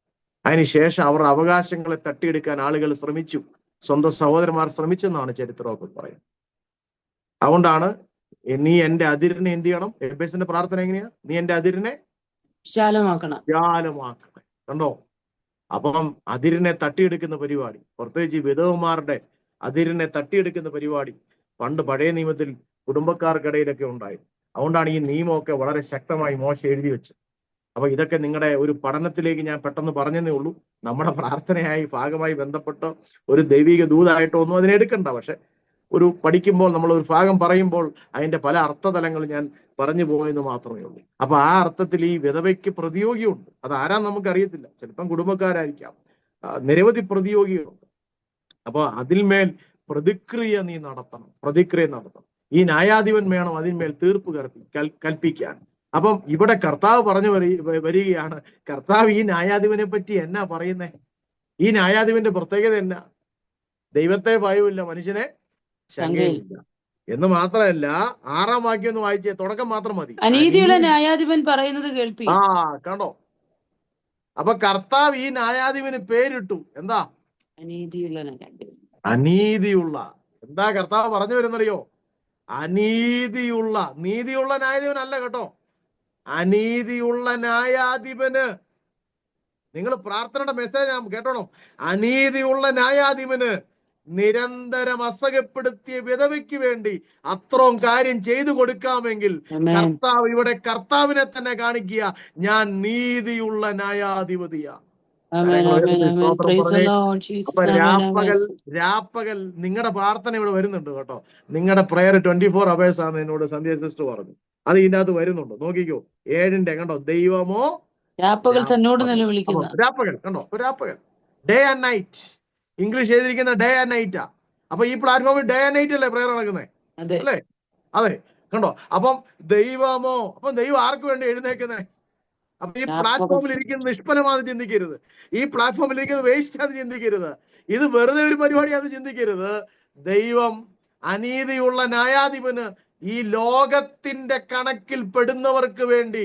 അതിനുശേഷം അവർ അവകാശങ്ങളെ തട്ടിയെടുക്കാൻ ആളുകൾ ശ്രമിച്ചു, സ്വന്തം സഹോദരന്മാർ ശ്രമിച്ചെന്നാണ് ചരിത്രമൊക്കെ പറയുന്നത്. അതുകൊണ്ടാണ് നീ എന്റെ അതിരിനെ എന്ത് ചെയ്യണം? എബ്ബേസിന്റെ പ്രാർത്ഥന എങ്ങനെയാ? നീ എന്റെ അതിരിനെ വിശാലമാക്കണം. കണ്ടോ? അപ്പം അതിരിനെ തട്ടിയെടുക്കുന്ന പരിപാടി, പ്രത്യേകിച്ച് വിധവമാരുടെ അതിരിനെ തട്ടിയെടുക്കുന്ന പരിപാടി പണ്ട് പഴയ നിയമത്തിൽ കുടുംബക്കാർക്കിടയിലൊക്കെ ഉണ്ടായിരുന്നു. അതുകൊണ്ടാണ് ഈ നിയമമൊക്കെ വളരെ ശക്തമായി മോശ എഴുതി വെച്ചത്. അപ്പൊ ഇതൊക്കെ നിങ്ങളുടെ ഒരു പഠനത്തിലേക്ക് ഞാൻ പെട്ടെന്ന് പറഞ്ഞതേ ഉള്ളൂ. നമ്മുടെ പ്രാർത്ഥനയായി ഭാഗമായി ബന്ധപ്പെട്ട ഒരു ദൈവിക ദൂതായിട്ടോ ഒന്നും അതിനെ എടുക്കണ്ട. പക്ഷെ ഒരു പഠിക്കുമ്പോൾ നമ്മൾ ഒരു ഭാഗം പറയുമ്പോൾ അതിന്റെ പല അർത്ഥതലങ്ങൾ ഞാൻ പറഞ്ഞു പോയെന്ന് മാത്രമേ ഉള്ളൂ. അപ്പൊ ആ അർത്ഥത്തിൽ ഈ വിധവയ്ക്ക് പ്രതിയോഗിയുണ്ട്. അത് ആരാന്ന് നമുക്കറിയത്തില്ല, ചിലപ്പം കുടുംബക്കാരായിരിക്കാം. നിരവധി പ്രതിയോഗികളുണ്ട്. അപ്പൊ അതിന്മേൽ പ്രതിക്രിയ നീ നടത്തണം, പ്രതിക്രിയ നടത്തണം. ഈ ന്യായാധിപൻ വേണം അതിന്മേൽ തീർപ്പ് കൽപ്പിക്കാൻ. അപ്പം ഇവിടെ കർത്താവ് പറഞ്ഞു വരികയാണ്, കർത്താവ് ഈ ന്യായാധിപനെ പറ്റി എന്നാ പറയുന്നേ? ഈ ന്യായാധിപന്റെ പ്രത്യേകത എന്നാ? ദൈവത്തെ ഭയമില്ല, മനുഷ്യനെ ശങ്കയുമില്ല എന്ന് മാത്രമല്ല, 6-ാം വാക്യം ഒന്ന് വായിച്ചേ, തുടക്കം മാത്രം മതി. അനീതിയുള്ള ന്യായാധിപൻ പറയുന്നത് കേൾപ്പി. കണ്ടോ? അപ്പൊ കർത്താവ് ഈ ന്യായാധിപന് പേരിട്ടു എന്താ? അനീതിയുള്ള. എന്താ കർത്താവ് പറഞ്ഞു വരുന്നറിയോ? അനീതിയുള്ള. നീതിയുള്ള ന്യായാധിപൻ അല്ല കേട്ടോ, അനീതിയുള്ള ന്യായാധിപന്. നിങ്ങൾ പ്രാർത്ഥനയുടെ മെസ്സേജ് കേട്ടോണം. അനീതിയുള്ള ന്യായാധിപന് നിരന്തരം അസഹ്യപ്പെടുത്തിയ വിധവയ്ക്ക് വേണ്ടി അത്രയും കാര്യം ചെയ്തു കൊടുക്കാമെങ്കിൽ കർത്താവ് ഇവിടെ കർത്താവിനെ തന്നെ കാണിക്കുക, ഞാൻ നീതിയുള്ള ന്യായാധിപതിയാ. അപ്പൊ രാപ്പകൽ നിങ്ങളുടെ പ്രാർത്ഥന ഇവിടെ വരുന്നുണ്ട് കേട്ടോ. നിങ്ങളുടെ പ്രയർ 24 hours ആണ് എന്നോട് സന്ധ്യ സിസ്റ്റർ പറഞ്ഞു. അത് ഇതിനകത്ത് വരുന്നുണ്ട്, നോക്കിക്കോ. 7-ന്റെ കണ്ടോ, ദൈവമോ രാപ്പകൽ കണ്ടോ, രാപ്പകൽ, ഡേ ആൻഡ് നൈറ്റ്. ഇംഗ്ലീഷ് എഴുതിയിരിക്കുന്ന ഡേ ആൻഡ് നൈറ്റാ. അപ്പൊ ഈ പ്ലാറ്റ്ഫോമിൽ ഡേ ആൻഡ് നൈറ്റ് അല്ലേ പ്രയർ നടക്കുന്നത്? അല്ലേ? അതെ, കണ്ടോ. അപ്പം ദൈവമോ, അപ്പം ദൈവം ആർക്ക് വേണ്ടി എഴുന്നേക്കുന്നേ? അപ്പൊ ഈ പ്ലാറ്റ്ഫോമിൽ ഇരിക്കുന്നത് നിഷ്ഫലമാണെന്ന് ചിന്തിക്കരുത്. ഈ പ്ലാറ്റ്ഫോമിൽ ഇരിക്കുന്നത് വേസ്റ്റ് ആണെന്ന് ചിന്തിക്കരുത്. ഇത് വെറുതെ ഒരു പരിപാടിയാണെന്ന് ചിന്തിക്കരുത്. ദൈവം അനീതിയുള്ള ന്യായാധിപന് ഈ ലോകത്തിന്റെ കണക്കിൽ പെടുന്നവർക്ക് വേണ്ടി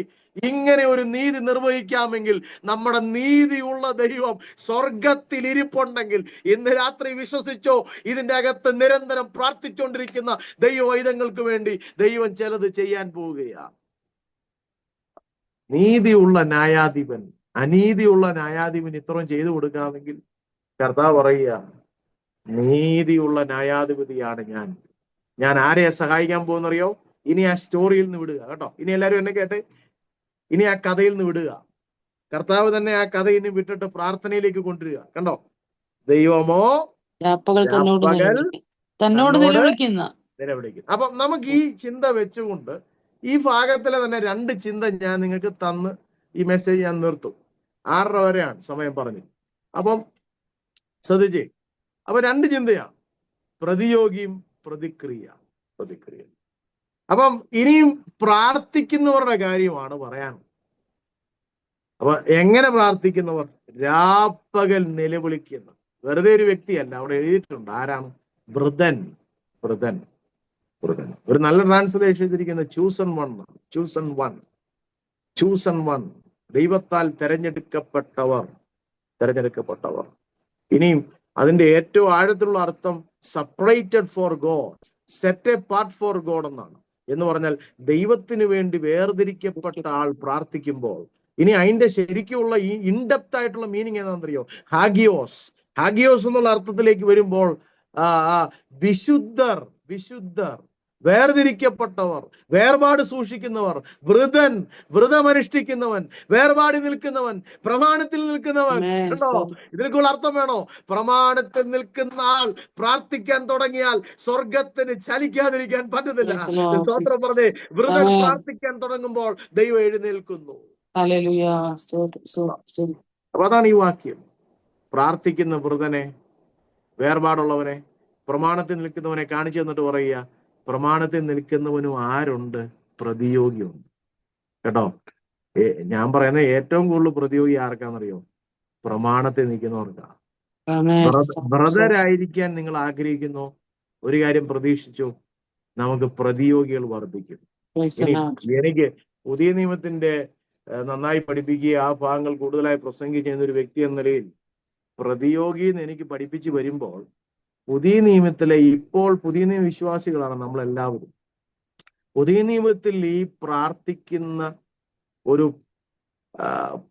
ഇങ്ങനെ ഒരു നീതി നിർവഹിക്കാമെങ്കിൽ നമ്മുടെ നീതിയുള്ള ദൈവം സ്വർഗത്തിൽ ഇരിപ്പുണ്ടെങ്കിൽ ഇന്ന് രാത്രി വിശ്വസിച്ചോ, ഇതിന്റെ അകത്ത് നിരന്തരം പ്രാർത്ഥിച്ചുകൊണ്ടിരിക്കുന്ന ദൈവവൈദങ്ങൾക്ക് വേണ്ടി ദൈവം ചിലത് ചെയ്യാൻ പോവുകയാണ്. നീതിയുള്ള ന്യായാധിപൻ, അനീതിയുള്ള ന്യായാധിപൻ ഇത്രയും ചെയ്തു കൊടുക്കാമെങ്കിൽ കർത്താവ് പറയുക, നീതിയുള്ള ന്യായാധിപതിയാണ് ഞാൻ ആരെയാ സഹായിക്കാൻ പോകുന്നറിയോ? ഇനി ആ സ്റ്റോറിയിൽ നിന്ന് വിടുക കേട്ടോ. ഇനി എല്ലാവരും എന്നെ കേട്ടെ, ഇനി ആ കഥയിൽ നിന്ന് വിടുക. കർത്താവ് തന്നെ ആ കഥ ഇനി വിട്ടിട്ട് പ്രാർത്ഥനയിലേക്ക് കൊണ്ടുവരിക. കണ്ടോ, ദൈവമോ തന്നോട് നിലവിളിക്കുന്നു. അപ്പൊ നമുക്ക് ഈ ചിന്ത വെച്ചുകൊണ്ട് ഈ ഭാഗത്തിലെ തന്നെ 2 ചിന്ത ഞാൻ നിങ്ങൾക്ക് തന്ന് ഈ മെസ്സേജ് ഞാൻ നിർത്തും. 6:30 വരെയാണ് സമയം പറഞ്ഞു. അപ്പം ശ്രദ്ധിച്ചേ, അപ്പൊ 2 ചിന്തയാണ്, പ്രതിയോഗിയും പ്രതിക്രിയ. അപ്പം ഇനിയും പ്രാർത്ഥിക്കുന്നവരുടെ കാര്യമാണ് പറയാൻ. അപ്പൊ എങ്ങനെ പ്രാർത്ഥിക്കുന്നവർ? രാപ്പകൽ നിലവിളിക്കുന്ന, വെറുതെ ഒരു വ്യക്തിയല്ല, അവിടെ എഴുതിയിട്ടുണ്ട്. ആരാണ്? വൃതൻ. ഒരു നല്ല ട്രാൻസ്ലേഷൻ ചെയ്തിരിക്കുന്ന ചൂസൺ വൺ, ദൈവത്താൽ തെരഞ്ഞെടുക്കപ്പെട്ടവർ. ഇനിയും അതിന്റെ ഏറ്റവും ആഴത്തിലുള്ള അർത്ഥം separated for God, set A part for God എന്നാണ്. എന്ന് പറഞ്ഞാൽ ദൈവത്തിന് വേണ്ടി വേർതിരിക്കപ്പെട്ട ആൾ പ്രാർത്ഥിക്കുമ്പോൾ, ഇനി അതിന്റെ ശരിക്കുള്ള ഈ ഇൻഡെപ്ത് ആയിട്ടുള്ള മീനിങ് എന്താണെന്നറിയോ? ഹാഗിയോസ് എന്നുള്ള അർത്ഥത്തിലേക്ക് വരുമ്പോൾ വിശുദ്ധർ, വേർതിരിക്കപ്പെട്ടവർ, വേർപാട് സൂക്ഷിക്കുന്നവർ, വ്രതമനുഷ്ഠിക്കുന്നവൻ, വേർപാടി നിൽക്കുന്നവൻ, പ്രമാണത്തിൽ നിൽക്കുന്നവൻ. കേട്ടോ, ഇതിനൊക്കെയുള്ള അർത്ഥം വേണോ? പ്രമാണത്തിൽ നിൽക്കുന്ന ആൾ പ്രാർത്ഥിക്കാൻ തുടങ്ങിയാൽ സ്വർഗത്തിന് ചലിക്കാതിരിക്കാൻ പറ്റത്തില്ല. സ്തോത്രം പറഞ്ഞേ. വ്രതൻ പ്രാർത്ഥിക്കാൻ തുടങ്ങുമ്പോൾ ദൈവം എഴുന്നേൽക്കുന്നു. അപ്പൊ അതാണ് ഈ വാക്യം. പ്രാർത്ഥിക്കുന്ന വ്രതനെ, വേർപാടുള്ളവനെ, പ്രമാണത്തിൽ നിൽക്കുന്നവനെ കാണിച്ചു തന്നിട്ട് പറയുക, പ്രമാണത്തിൽ നിൽക്കുന്നവനും ആരുണ്ട്? പ്രതിയോഗിയുണ്ട്. കേട്ടോ, ഞാൻ പറയുന്നത് ഏറ്റവും കൂടുതൽ പ്രതിയോഗി ആർക്കാന്നറിയോ? പ്രമാണത്തിൽ നിൽക്കുന്നവർക്കാ. ബ്രദറായിരിക്കാൻ നിങ്ങൾ ആഗ്രഹിക്കുന്നു, ഒരു കാര്യം പ്രതീക്ഷിച്ചു, നമുക്ക് പ്രതിയോഗികൾ വർദ്ധിക്കും. എനിക്ക് പുതിയ നിയമത്തിന്റെ നന്നായി പഠിപ്പിക്കുക, ആ ഭാഗങ്ങൾ കൂടുതലായി പ്രസംഗിക്കുന്ന ഒരു വ്യക്തി എന്ന നിലയിൽ പ്രതിയോഗി എന്ന് എനിക്ക് പഠിപ്പിച്ച് വരുമ്പോൾ, പുതിയ നിയമത്തിലെ ഇപ്പോൾ പുതിയ നിയമ വിശ്വാസികളാണ് നമ്മളെല്ലാവരും. പുതിയ നിയമത്തിൽ ഈ പ്രാർത്ഥിക്കുന്ന ഒരു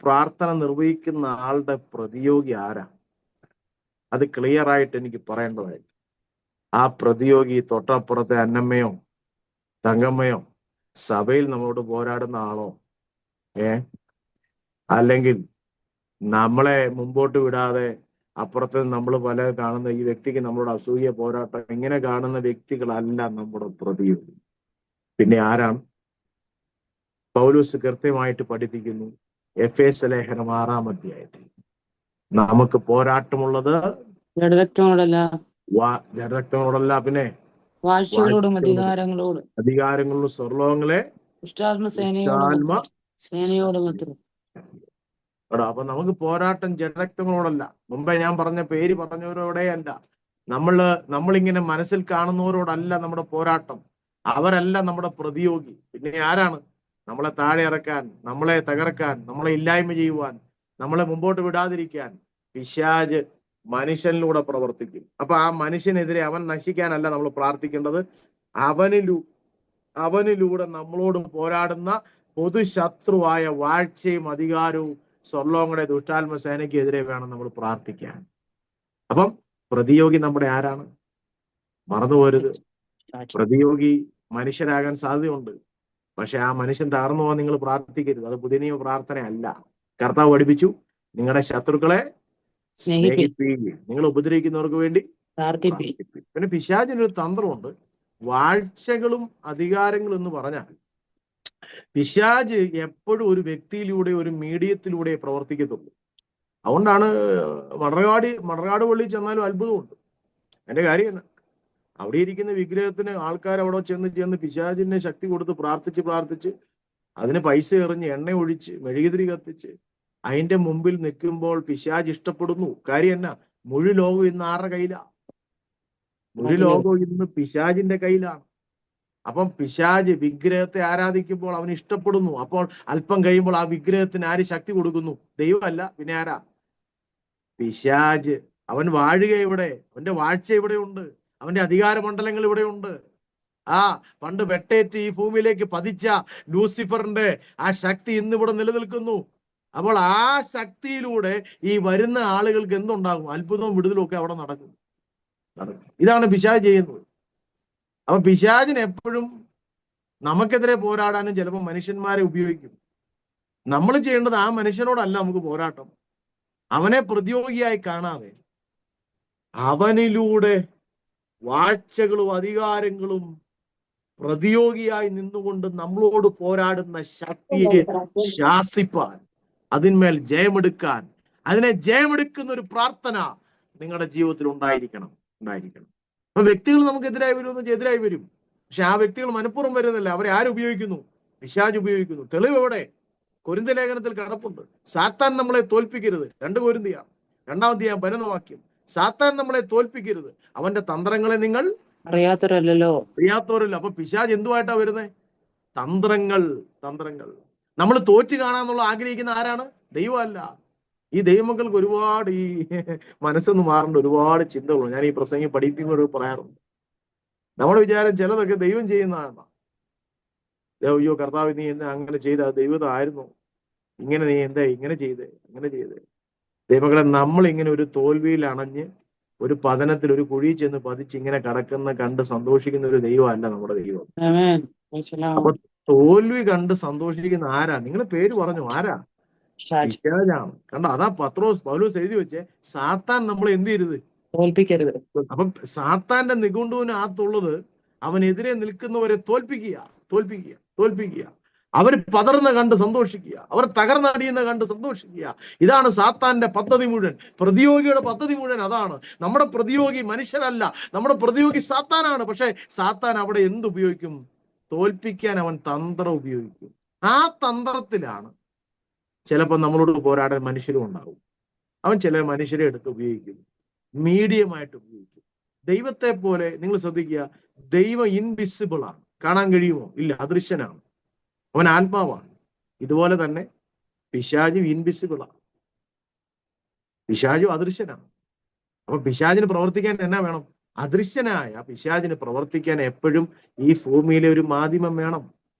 പ്രാർത്ഥന നിർവഹിക്കുന്ന ആളുടെ പ്രതിയോഗി ആരാ? അത് ക്ലിയർ ആയിട്ട് എനിക്ക് പറയേണ്ടതായിട്ട്. ആ പ്രതിയോഗി തൊട്ടപ്പുറത്തെ അന്നമ്മയോ തങ്കമ്മയോ സഭയിൽ നമ്മളോട് പോരാടുന്ന ആളോ, അല്ലെങ്കിൽ നമ്മളെ മുമ്പോട്ട് വിടാതെ അപ്പുറത്ത് നമ്മൾ പല കാണുന്ന ഈ വ്യക്തിക്ക് നമ്മളോട് അസൂയ, പോരാട്ടം, ഇങ്ങനെ കാണുന്ന വ്യക്തികളല്ല നമ്മുടെ പ്രതിയോഗി. പിന്നെ ആരാണ്? പൗലോസ് കൃത്യമായിട്ട് പഠിപ്പിക്കുന്നു, എഫേസ്യ ലേഖനം 6-ാം അധ്യായത്തിൽ, നമുക്ക് പോരാട്ടമുള്ളത് ജഡരക്തങ്ങളോടല്ല, പിന്നെ അധികാരങ്ങളോടും സ്വർലോകങ്ങളെ അപ്പൊ നമുക്ക് പോരാട്ടം ജഡരക്തങ്ങളോടല്ല. മുമ്പേ ഞാൻ പറഞ്ഞ പേര് പറഞ്ഞവരോടെയല്ല, നമ്മളിങ്ങനെ മനസ്സിൽ കാണുന്നവരോടല്ല നമ്മുടെ പോരാട്ടം. അവരല്ല നമ്മുടെ പ്രതിയോഗി. പിന്നെ ആരാണ്? നമ്മളെ താഴെ ഇറക്കാൻ, നമ്മളെ തകർക്കാൻ, നമ്മളെ ഇല്ലായ്മ ചെയ്യുവാൻ, നമ്മളെ മുമ്പോട്ട് വിടാതിരിക്കാൻ പിശാച് മനുഷ്യനിലൂടെ പ്രവർത്തിക്കും. അപ്പൊ ആ മനുഷ്യനെതിരെ അവൻ നശിക്കാനല്ല നമ്മൾ പ്രാർത്ഥിക്കേണ്ടത്, അവനിലൂടെ നമ്മളോട് പോരാടുന്ന പൊതുശത്രുവായ വാഴ്ചയും അധികാരവും സ്വർലോകങ്ങളുടെ ദുഷ്ടാത്മ സേനയ്ക്കെതിരെ വേണം നമ്മൾ പ്രാർത്ഥിക്കാൻ. അപ്പം പ്രതിയോഗി നമ്മുടെ ആരാണ്? മറന്നുപോരുത്. പ്രതിയോഗി മനുഷ്യരാകാൻ സാധ്യതയുണ്ട്. പക്ഷെ ആ മനുഷ്യൻ തകർന്നു പോകാൻ നിങ്ങൾ പ്രാർത്ഥിക്കരുത്. അത് പുതിയ നിയമ പ്രാർത്ഥനയല്ല. കർത്താവ് പഠിപ്പിച്ചു, നിങ്ങളുടെ ശത്രുക്കളെ സ്നേഹിപ്പിക്കുകയും നിങ്ങൾ ഉപദ്രവിക്കുന്നവർക്ക് വേണ്ടി പ്രാർത്ഥിപ്പിക്കും. പിന്നെ പിശാചിനൊരു തന്ത്രമുണ്ട്. വാഴ്ചകളും അധികാരങ്ങളും എന്ന് പറഞ്ഞാൽ പിശാച് എപ്പോഴും ഒരു വ്യക്തിയിലൂടെ, ഒരു മീഡിയത്തിലൂടെ പ്രവർത്തിക്കത്തുള്ളൂ. അതുകൊണ്ടാണ് മണർകാട് പള്ളിയിൽ ചെന്നാലും അത്ഭുതമുണ്ട്. എന്റെ കാര്യം തന്നെ, അവിടെ ഇരിക്കുന്ന വിഗ്രഹത്തിന് ആൾക്കാർ അവിടെ ചെന്ന് പിശാചിനെ ശക്തി കൊടുത്ത് പ്രാർത്ഥിച്ച് അതിന് പൈസ എറിഞ്ഞ്, എണ്ണ ഒഴിച്ച്, മെഴുകുതിരി കത്തിച്ച് അതിന്റെ മുമ്പിൽ നിൽക്കുമ്പോൾ പിശാച് ഇഷ്ടപ്പെടുന്നു. കാര്യം എന്നാ? മുഴു ലോകം ഇന്ന് ആരുടെ കയ്യിലാണ്? മുഴു ലോകം ഇന്ന് പിശാചിന്റെ കയ്യിലാണ്. അപ്പം പിശാച് വിഗ്രഹത്തെ ആരാധിക്കുമ്പോൾ അവന് ഇഷ്ടപ്പെടുന്നു. അപ്പോൾ അല്പം കഴിയുമ്പോൾ ആ വിഗ്രഹത്തിന് ആര് ശക്തി കൊടുക്കുന്നു? ദൈവമല്ല, പിന്നെ ആരാ? പിശാച്. അവൻ വാഴുക ഇവിടെ, അവന്റെ വാഴ്ച ഇവിടെ ഉണ്ട്, അവന്റെ അധികാര മണ്ഡലങ്ങൾ ഇവിടെ ഉണ്ട്. പണ്ട് വെട്ടേറ്റ് ഈ ഭൂമിയിലേക്ക് പതിച്ച ലൂസിഫറിന്റെ ആ ശക്തി ഇന്നിവിടെ നിലനിൽക്കുന്നു. അപ്പോൾ ആ ശക്തിയിലൂടെ ഈ വരുന്ന ആളുകൾക്ക് എന്തുണ്ടാകും? അത്ഭുതവും വിടുതലും ഒക്കെ അവിടെ നടക്കും. ഇതാണ് പിശാച് ചെയ്യുന്നത്. അപ്പൊ പിശാചിന് എപ്പോഴും നമുക്കെതിരെ പോരാടാനും ചിലപ്പോൾ മനുഷ്യന്മാരെ ഉപയോഗിക്കും. നമ്മൾ ചെയ്യേണ്ടത് ആ മനുഷ്യനോടല്ല നമുക്ക് പോരാട്ടം. അവനെ പ്രതിയോഗിയായി കാണാതെ അവനിലൂടെ വാഴ്ചകളും അധികാരങ്ങളും പ്രതിയോഗിയായി നിന്നുകൊണ്ട് നമ്മളോട് പോരാടുന്ന ശക്തിയെ ശാസിപ്പാൻ, അതിന്മേൽ ജയമെടുക്കാൻ, അതിനെ ജയമെടുക്കുന്ന ഒരു പ്രാർത്ഥന നിങ്ങളുടെ ജീവിതത്തിൽ ഉണ്ടായിരിക്കണം. അപ്പൊ വ്യക്തികൾ നമുക്ക് എതിരായി വരുമെന്ന് എതിരായി വരും. പക്ഷെ ആ വ്യക്തികൾ മനഃപൂർവ്വം വരുന്നില്ല. അവരെ ആരുപയോഗിക്കുന്നു? പിശാച് ഉപയോഗിക്കുന്നു. തെളിവ് എവിടെ? കൊരിന്ത്യ ലേഖനത്തിൽ കിടപ്പുണ്ട്. സാത്താൻ നമ്മളെ തോൽപ്പിക്കരുത്. 2 കൊരിന്ത്യ 2-ാം അധ്യായം 11-ാം വാക്യം. സാത്താൻ നമ്മളെ തോൽപ്പിക്കരുത്, അവന്റെ തന്ത്രങ്ങളെ നിങ്ങൾ അറിയാത്തവരല്ലോ. അപ്പൊ പിശാച് എന്തുമായിട്ടാ വരുന്നത്? തന്ത്രങ്ങൾ. നമ്മൾ തോറ്റു കാണാന്നുള്ള ആഗ്രഹിക്കുന്ന ആരാണ്? ദൈവമല്ല. ഈ ദൈവമക്കൾക്ക് ഒരുപാട് ഈ മനസ്സൊന്ന് മാറേണ്ട ഒരുപാട് ചിന്തകളുണ്ട്. ഞാൻ ഈ പ്രസംഗം പഠിപ്പിക്കുമ്പോൾ പറയാറുണ്ട്. നമ്മുടെ വിചാരം ചിലതൊക്കെ ദൈവം ചെയ്യുന്നതാണ്. അയ്യോ കർത്താവ്, നീ എന്നെ അങ്ങനെ ചെയ്ത ദൈവമായിരുന്നു, ഇങ്ങനെ നീ എന്താ ഇങ്ങനെ ചെയ്തേ, അങ്ങനെ ചെയ്തേ. ദൈവങ്ങളെ, നമ്മൾ ഇങ്ങനെ ഒരു തോൽവിയിൽ അണഞ്ഞ് ഒരു പതനത്തിൽ ഒരു കുഴി ചെന്ന് പതിച്ച് ഇങ്ങനെ കടക്കുന്ന കണ്ട് സന്തോഷിക്കുന്ന ഒരു ദൈവമല്ല നമ്മുടെ ദൈവം. അപ്പൊ തോൽവി കണ്ട് സന്തോഷിക്കുന്ന ആരാ? നിങ്ങളെ പേര് പറഞ്ഞു, ആരാ? പിശാചാണ്. കണ്ടോ? അതാ പൗലോസ് എഴുതി വെച്ചേ, സാത്താൻ നമ്മളെ എന്ത് ചെയ്യരുത്? തോൽപ്പിക്കരുത്. അപ്പൊ സാത്താന്റെ നിഘണ്ടുവിനകത്തുള്ളത് അവനെതിരെ നിൽക്കുന്നവരെ തോൽപ്പിക്കുക. അവർ പതർന്ന് കണ്ട് സന്തോഷിക്കുക, അവർ തകർന്നടിയുന്ന കണ്ട് സന്തോഷിക്കുക. ഇതാണ് സാത്താന്റെ പദ്ധതി മുഴുവൻ, പ്രതിയോഗിയുടെ പദ്ധതി മുഴുവൻ അതാണ്. നമ്മുടെ പ്രതിയോഗി മനുഷ്യരല്ല, നമ്മുടെ പ്രതിയോഗി സാത്താനാണ്. പക്ഷെ സാത്താൻ അവിടെ എന്തുപയോഗിക്കും? തോൽപ്പിക്കാൻ അവൻ തന്ത്രം ഉപയോഗിക്കും. ആ തന്ത്രത്തിലാണ് ചിലപ്പോൾ നമ്മളോട് പോരാടാൻ മനുഷ്യരും ഉണ്ടാവും. അവൻ ചില മനുഷ്യരെ എടുത്ത് ഉപയോഗിക്കും, മീഡിയമായിട്ട് ഉപയോഗിക്കും. ദൈവത്തെ പോലെ നിങ്ങൾ ശ്രദ്ധിക്കുക, ദൈവം ഇൻവിസിബിൾ ആണ്. കാണാൻ കഴിയുമോ? ഇല്ല, അദൃശ്യനാണ്. അവൻ ആത്മാവാണ്. ഇതുപോലെ തന്നെ പിശാചും ഇൻവിസിബിൾ ആണ്, പിശാചും അദൃശ്യനാണ്. അപ്പൊ പിശാചിന് പ്രവർത്തിക്കാൻ എന്നാ വേണം? അദൃശ്യനായ പിശാചിന് പ്രവർത്തിക്കാൻ എപ്പോഴും ഈ ഭൂമിയിലെ ഒരു മാധ്യമം വേണം,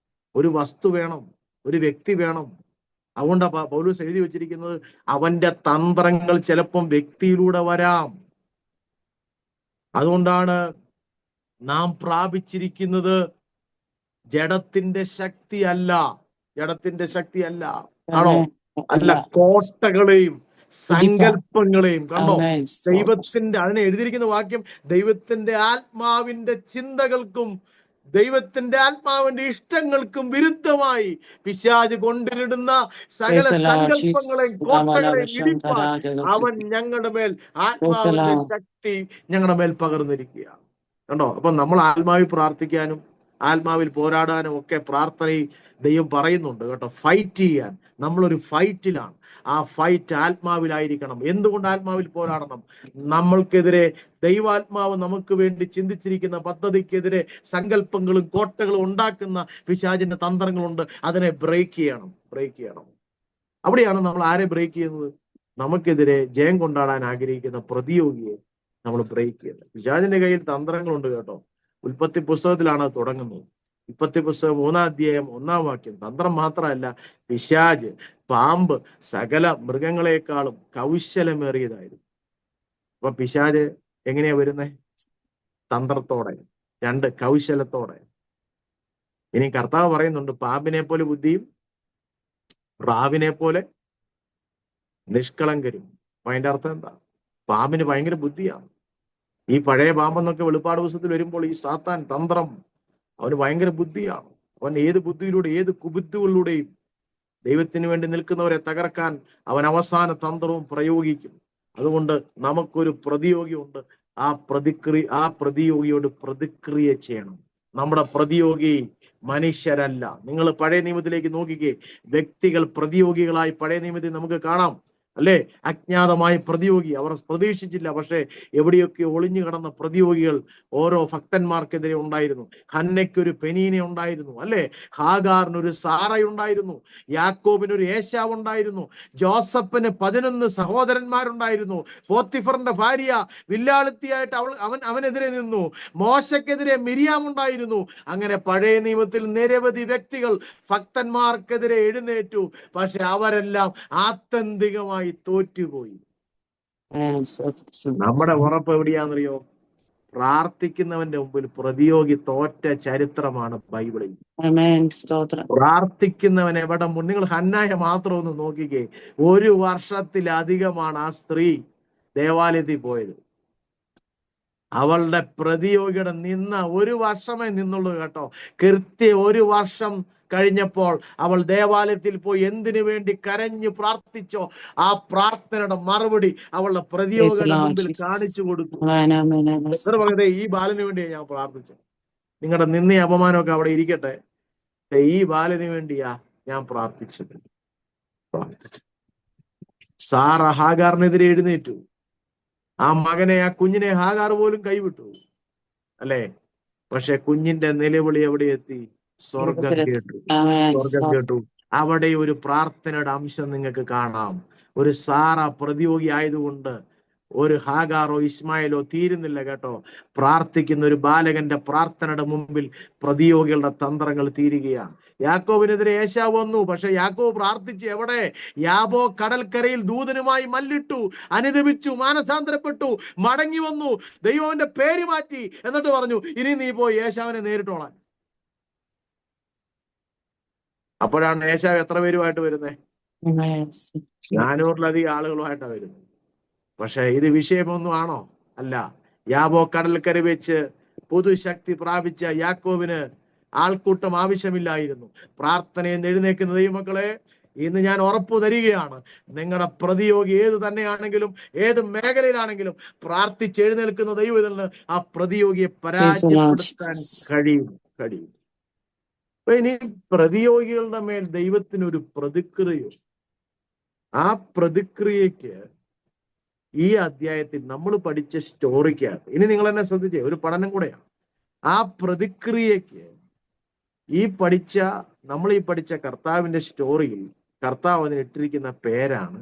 ഒരു വസ്തു വേണം, ഒരു വ്യക്തി വേണം. അതുകൊണ്ടാ പൗലോസ് എഴുതി വെച്ചിരിക്കുന്നത്, അവന്റെ തന്ത്രങ്ങൾ ചിലപ്പം വ്യക്തിയിലൂടെ വരാം. അതുകൊണ്ടാണ് നാം പ്രാപിച്ചിരിക്കുന്നത് ജഡത്തിന്റെ ശക്തി അല്ല. ആണോ? അല്ല, കോട്ടകളെയും സങ്കല്പങ്ങളെയും. കണ്ടോ? ദൈവത്തിന്റെ, അതിനെ എഴുതിയിരിക്കുന്ന വാക്യം, ദൈവത്തിന്റെ ആത്മാവിന്റെ ചിന്തകൾക്കും ദൈവത്തിന്റെ ആത്മാവിന്റെ ഇഷ്ടങ്ങൾക്കും വിരുദ്ധമായി പിശാച് കൊണ്ടിരുന്ന സകല സങ്കല്പങ്ങളെയും കോട്ടകളെയും ഇടിപ്പാൻ അവൻ ഞങ്ങളുടെ മേൽ ആത്മാവിന്റെ ശക്തി ഞങ്ങളുടെ മേൽ പകർന്നിരിക്കുക. കണ്ടോ? അപ്പൊ നമ്മൾ ആത്മാവിൽ പ്രാർത്ഥിക്കാനും ആത്മാവിൽ പോരാടാനും ഒക്കെ പ്രാർത്ഥനയിൽ ദൈവം പറയുന്നുണ്ട് കേട്ടോ. ഫൈറ്റ് ചെയ്യാൻ നമ്മളൊരു ഫൈറ്റിലാണ്. ആ ഫൈറ്റ് ആത്മാവിലായിരിക്കണം. എന്തുകൊണ്ട് ആത്മാവിൽ പോരാടണം? നമ്മൾക്കെതിരെ ദൈവാത്മാവ് നമുക്ക് വേണ്ടി ചിന്തിച്ചിരിക്കുന്ന പദ്ധതിക്കെതിരെ സങ്കല്പങ്ങളും കോട്ടകളും ഉണ്ടാക്കുന്ന പിശാചിന്റെ തന്ത്രങ്ങളുണ്ട്. അതിനെ ബ്രേക്ക് ചെയ്യണം. അവിടെയാണ് നമ്മൾ ആരെ ബ്രേക്ക് ചെയ്യുന്നത്? നമുക്കെതിരെ ജയം കൊണ്ടാടാൻ ആഗ്രഹിക്കുന്ന പ്രതിയോഗിയെ നമ്മൾ ബ്രേക്ക് ചെയ്യുന്നത്. പിശാചിന്റെ കയ്യിൽ തന്ത്രങ്ങളുണ്ട് കേട്ടോ. ഉൽപ്പത്തി പുസ്തകത്തിലാണ് അത് തുടങ്ങുന്നത്. ഉൽപ്പത്തി പുസ്തകം 3-ാം അധ്യായം 1-ാം വാക്യം. തന്ത്രം മാത്രമല്ല, പിശാച്, പാമ്പ് സകല മൃഗങ്ങളെക്കാളും കൗശലമേറിയതായിരുന്നു. അപ്പൊ പിശാച് എങ്ങനെയാ വരുന്നേ? തന്ത്രത്തോടെ, 2 കൗശലത്തോടെ. ഇനി കർത്താവ് പറയുന്നുണ്ട്, പാമ്പിനെ പോലെ ബുദ്ധിയും പ്രാവിനെ പോലെ നിഷ്കളങ്കരും. അപ്പൊ അതിന്റെ അർത്ഥം എന്താ? പാമ്പിന് ഭയങ്കര ബുദ്ധിയാണ്. ഈ പഴയ പാമ്പെന്നൊക്കെ വെളിപ്പാട് പുസ്തകത്തിൽ വരുമ്പോൾ ഈ സാത്താൻ തന്ത്രം, അവന് ഭയങ്കര ബുദ്ധിയാണ്. അവൻ ഏത് ബുദ്ധിയിലൂടെ, ഏത് കുബുദ്ധികളിലൂടെയും ദൈവത്തിന് വേണ്ടി നിൽക്കുന്നവരെ തകർക്കാൻ അവൻ അവസാന തന്ത്രവും പ്രയോഗിക്കും. അതുകൊണ്ട് നമുക്കൊരു പ്രതിയോഗിയുണ്ട്. ആ പ്രതിയോഗിയോട് പ്രതിക്രിയ ചെയ്യണം. നമ്മുടെ പ്രതിയോഗി മനുഷ്യരല്ല. നിങ്ങൾ പഴയ നിയമത്തിലേക്ക് നോക്കിക്കേ, വ്യക്തികൾ പ്രതിയോഗികളായി പഴയ നിയമത്തിൽ നമുക്ക് കാണാം, അല്ലേ? അജ്ഞാതമായ പ്രതിയോഗി, അവർ പ്രതീക്ഷിച്ചില്ല, പക്ഷെ എവിടെയൊക്കെ ഒളിഞ്ഞു കിടന്ന പ്രതിയോഗികൾ ഓരോ ഭക്തന്മാർക്കെതിരെ ഉണ്ടായിരുന്നു. ഹന്നയ്ക്കൊരു പെനീന ഉണ്ടായിരുന്നു, അല്ലെ? ഹാഗാറിനൊരു സാറയുണ്ടായിരുന്നു, യാക്കോബിനൊരു ഏശാവ് ഉണ്ടായിരുന്നു, ജോസഫിന് 11 സഹോദരന്മാരുണ്ടായിരുന്നു, പോത്തിഫറിന്റെ ഭാര്യ വില്ലാളിത്തിയായിട്ട് അവനെതിരെ നിന്നു, മോശക്കെതിരെ മിരിയാം ഉണ്ടായിരുന്നു. അങ്ങനെ പഴയ നിയമത്തിൽ നിരവധി വ്യക്തികൾ ഭക്തന്മാർക്കെതിരെ എഴുന്നേറ്റു. പക്ഷെ അവരെല്ലാം ആത്യന്തികമായി തോറ്റുപോയി. നമ്മുടെ ഉറപ്പ് എവിടെയാണെന്നറിയോ? പ്രാർത്ഥിക്കുന്നവന്റെ മുമ്പിൽ പ്രതിയോഗി തോറ്റ ചരിത്രമാണ് ബൈബിളിൽ. പ്രാർത്ഥിക്കുന്നവൻ എവിടെ? നിങ്ങൾ ഹന്നായെ മാത്രം ഒന്ന് നോക്കിക്കേ. 1 വർഷത്തിലധികമാണ് ആ സ്ത്രീ ദേവാലയത്തിൽ പോയത്. അവളുടെ പ്രതിയോഗിയുടെ നിന്ന 1 വർഷമേ നിന്നുള്ളൂ കേട്ടോ. കൃത്യം 1 വർഷം കഴിഞ്ഞപ്പോൾ അവൾ ദേവാലയത്തിൽ പോയി എന്തിനു വേണ്ടി കരഞ്ഞു പ്രാർത്ഥിച്ചോ ആ പ്രാർത്ഥനയുടെ മറുപടി അവളുടെ Praise the പ്രതിയോഗിയുടെ Lord മുമ്പിൽ Jesus. കാണിച്ചു കൊടുത്തു. Amen, amen, amen. എന്നിട്ട് പറഞ്ഞത് ഈ ബാലന് വേണ്ടിയാ ഞാൻ പ്രാർത്ഥിച്ചത്. നിങ്ങളുടെ നിന്ന അപമാനമൊക്കെ അവിടെ ഇരിക്കട്ടെ, ഈ ബാലന് വേണ്ടിയാ ഞാൻ പ്രാർത്ഥിച്ചത്. സാറ ഹാഗാറിനെതിരെ എഴുന്നേറ്റു. ആ മകനെ, ആ കുഞ്ഞിനെ ഹാഗാർ പോലും കൈവിട്ടു അല്ലേ? പക്ഷെ കുഞ്ഞിന്റെ നിലവിളി എവിടെ എത്തി? സ്വർഗം കേട്ടു. Amen. സ്വർഗം കേട്ടു. അവിടെ ഒരു പ്രാർത്ഥനയുടെ അംശം നിങ്ങൾക്ക് കാണാം. ഒരു സാറ പ്രതിയോഗി ആയതുകൊണ്ട് ഒരു ഹാഗാറോ ഇസ്മായിലോ തീരുന്നില്ല കേട്ടോ. പ്രാർത്ഥിക്കുന്ന ഒരു ബാലകന്റെ പ്രാർത്ഥനയുടെ മുമ്പിൽ പ്രതിയോഗികളുടെ തന്ത്രങ്ങൾ തീരുകയാണ്. യാക്കോബിനെതിരെ ഏശാവ് വന്നു. പക്ഷെ യാക്കോബ് പ്രാർത്ഥിച്ചു. എവിടെ? യാബോ കടൽക്കരയിൽ ദൂതനുമായി മല്ലിട്ടു, അനുദപിച്ചു, മാനസാന്തരപ്പെട്ടു, മടങ്ങി വന്നു, ദൈവത്തിന്റെ പേര് മാറ്റി. എന്നിട്ട് പറഞ്ഞു, ഇനി നീ പോയി ഏശാവിനെ നേരിട്ടോളാൻ. അപ്പോഴാണ് ഏശാവ് എത്ര പേരുമായിട്ട് വരുന്നത്? 400-ലധികം ആളുകളുമായിട്ടാണ് വരുന്നത്. പക്ഷെ ഇത് വിഷയമൊന്നും ആണോ? അല്ല. യാബോ കടൽക്കര വെച്ച് പുതുശക്തി പ്രാപിച്ച യാക്കോബിന് ആൾക്കൂട്ടം ആവശ്യമില്ലായിരുന്നു. പ്രാർത്ഥനയിൽ എഴുന്നേൽക്കുന്ന ദൈവമക്കളെ, ഇന്ന് ഞാൻ ഉറപ്പു തരികയാണ്, നിങ്ങളുടെ പ്രതിയോഗി ഏത് തന്നെയാണെങ്കിലും ഏത് മേഖലയിലാണെങ്കിലും പ്രാർത്ഥിച്ച് എഴുന്നേൽക്കുന്ന ദൈവത്തിന് ആ പ്രതിയോഗിയെ പരാജയപ്പെടുത്താൻ കഴിയും. അപ്പൊ ഇനി പ്രതിയോഗികളുടെ മേൽ ദൈവത്തിനൊരു പ്രതിക്രിയ. ആ പ്രതിക്രിയക്ക് ഈ അധ്യായത്തിൽ നമ്മൾ പഠിച്ച സ്റ്റോറിക്കാണ്. ഇനി നിങ്ങൾ എന്നെ ശ്രദ്ധിച്ചേ, ഒരു പഠനം കൂടെയാണ്. ആ പ്രതിക്രിയക്ക് നമ്മൾ ഈ പഠിച്ച കർത്താവിന്റെ സ്റ്റോറിയിൽ കർത്താവ് അതിന് ഇട്ടിരിക്കുന്ന പേരാണ്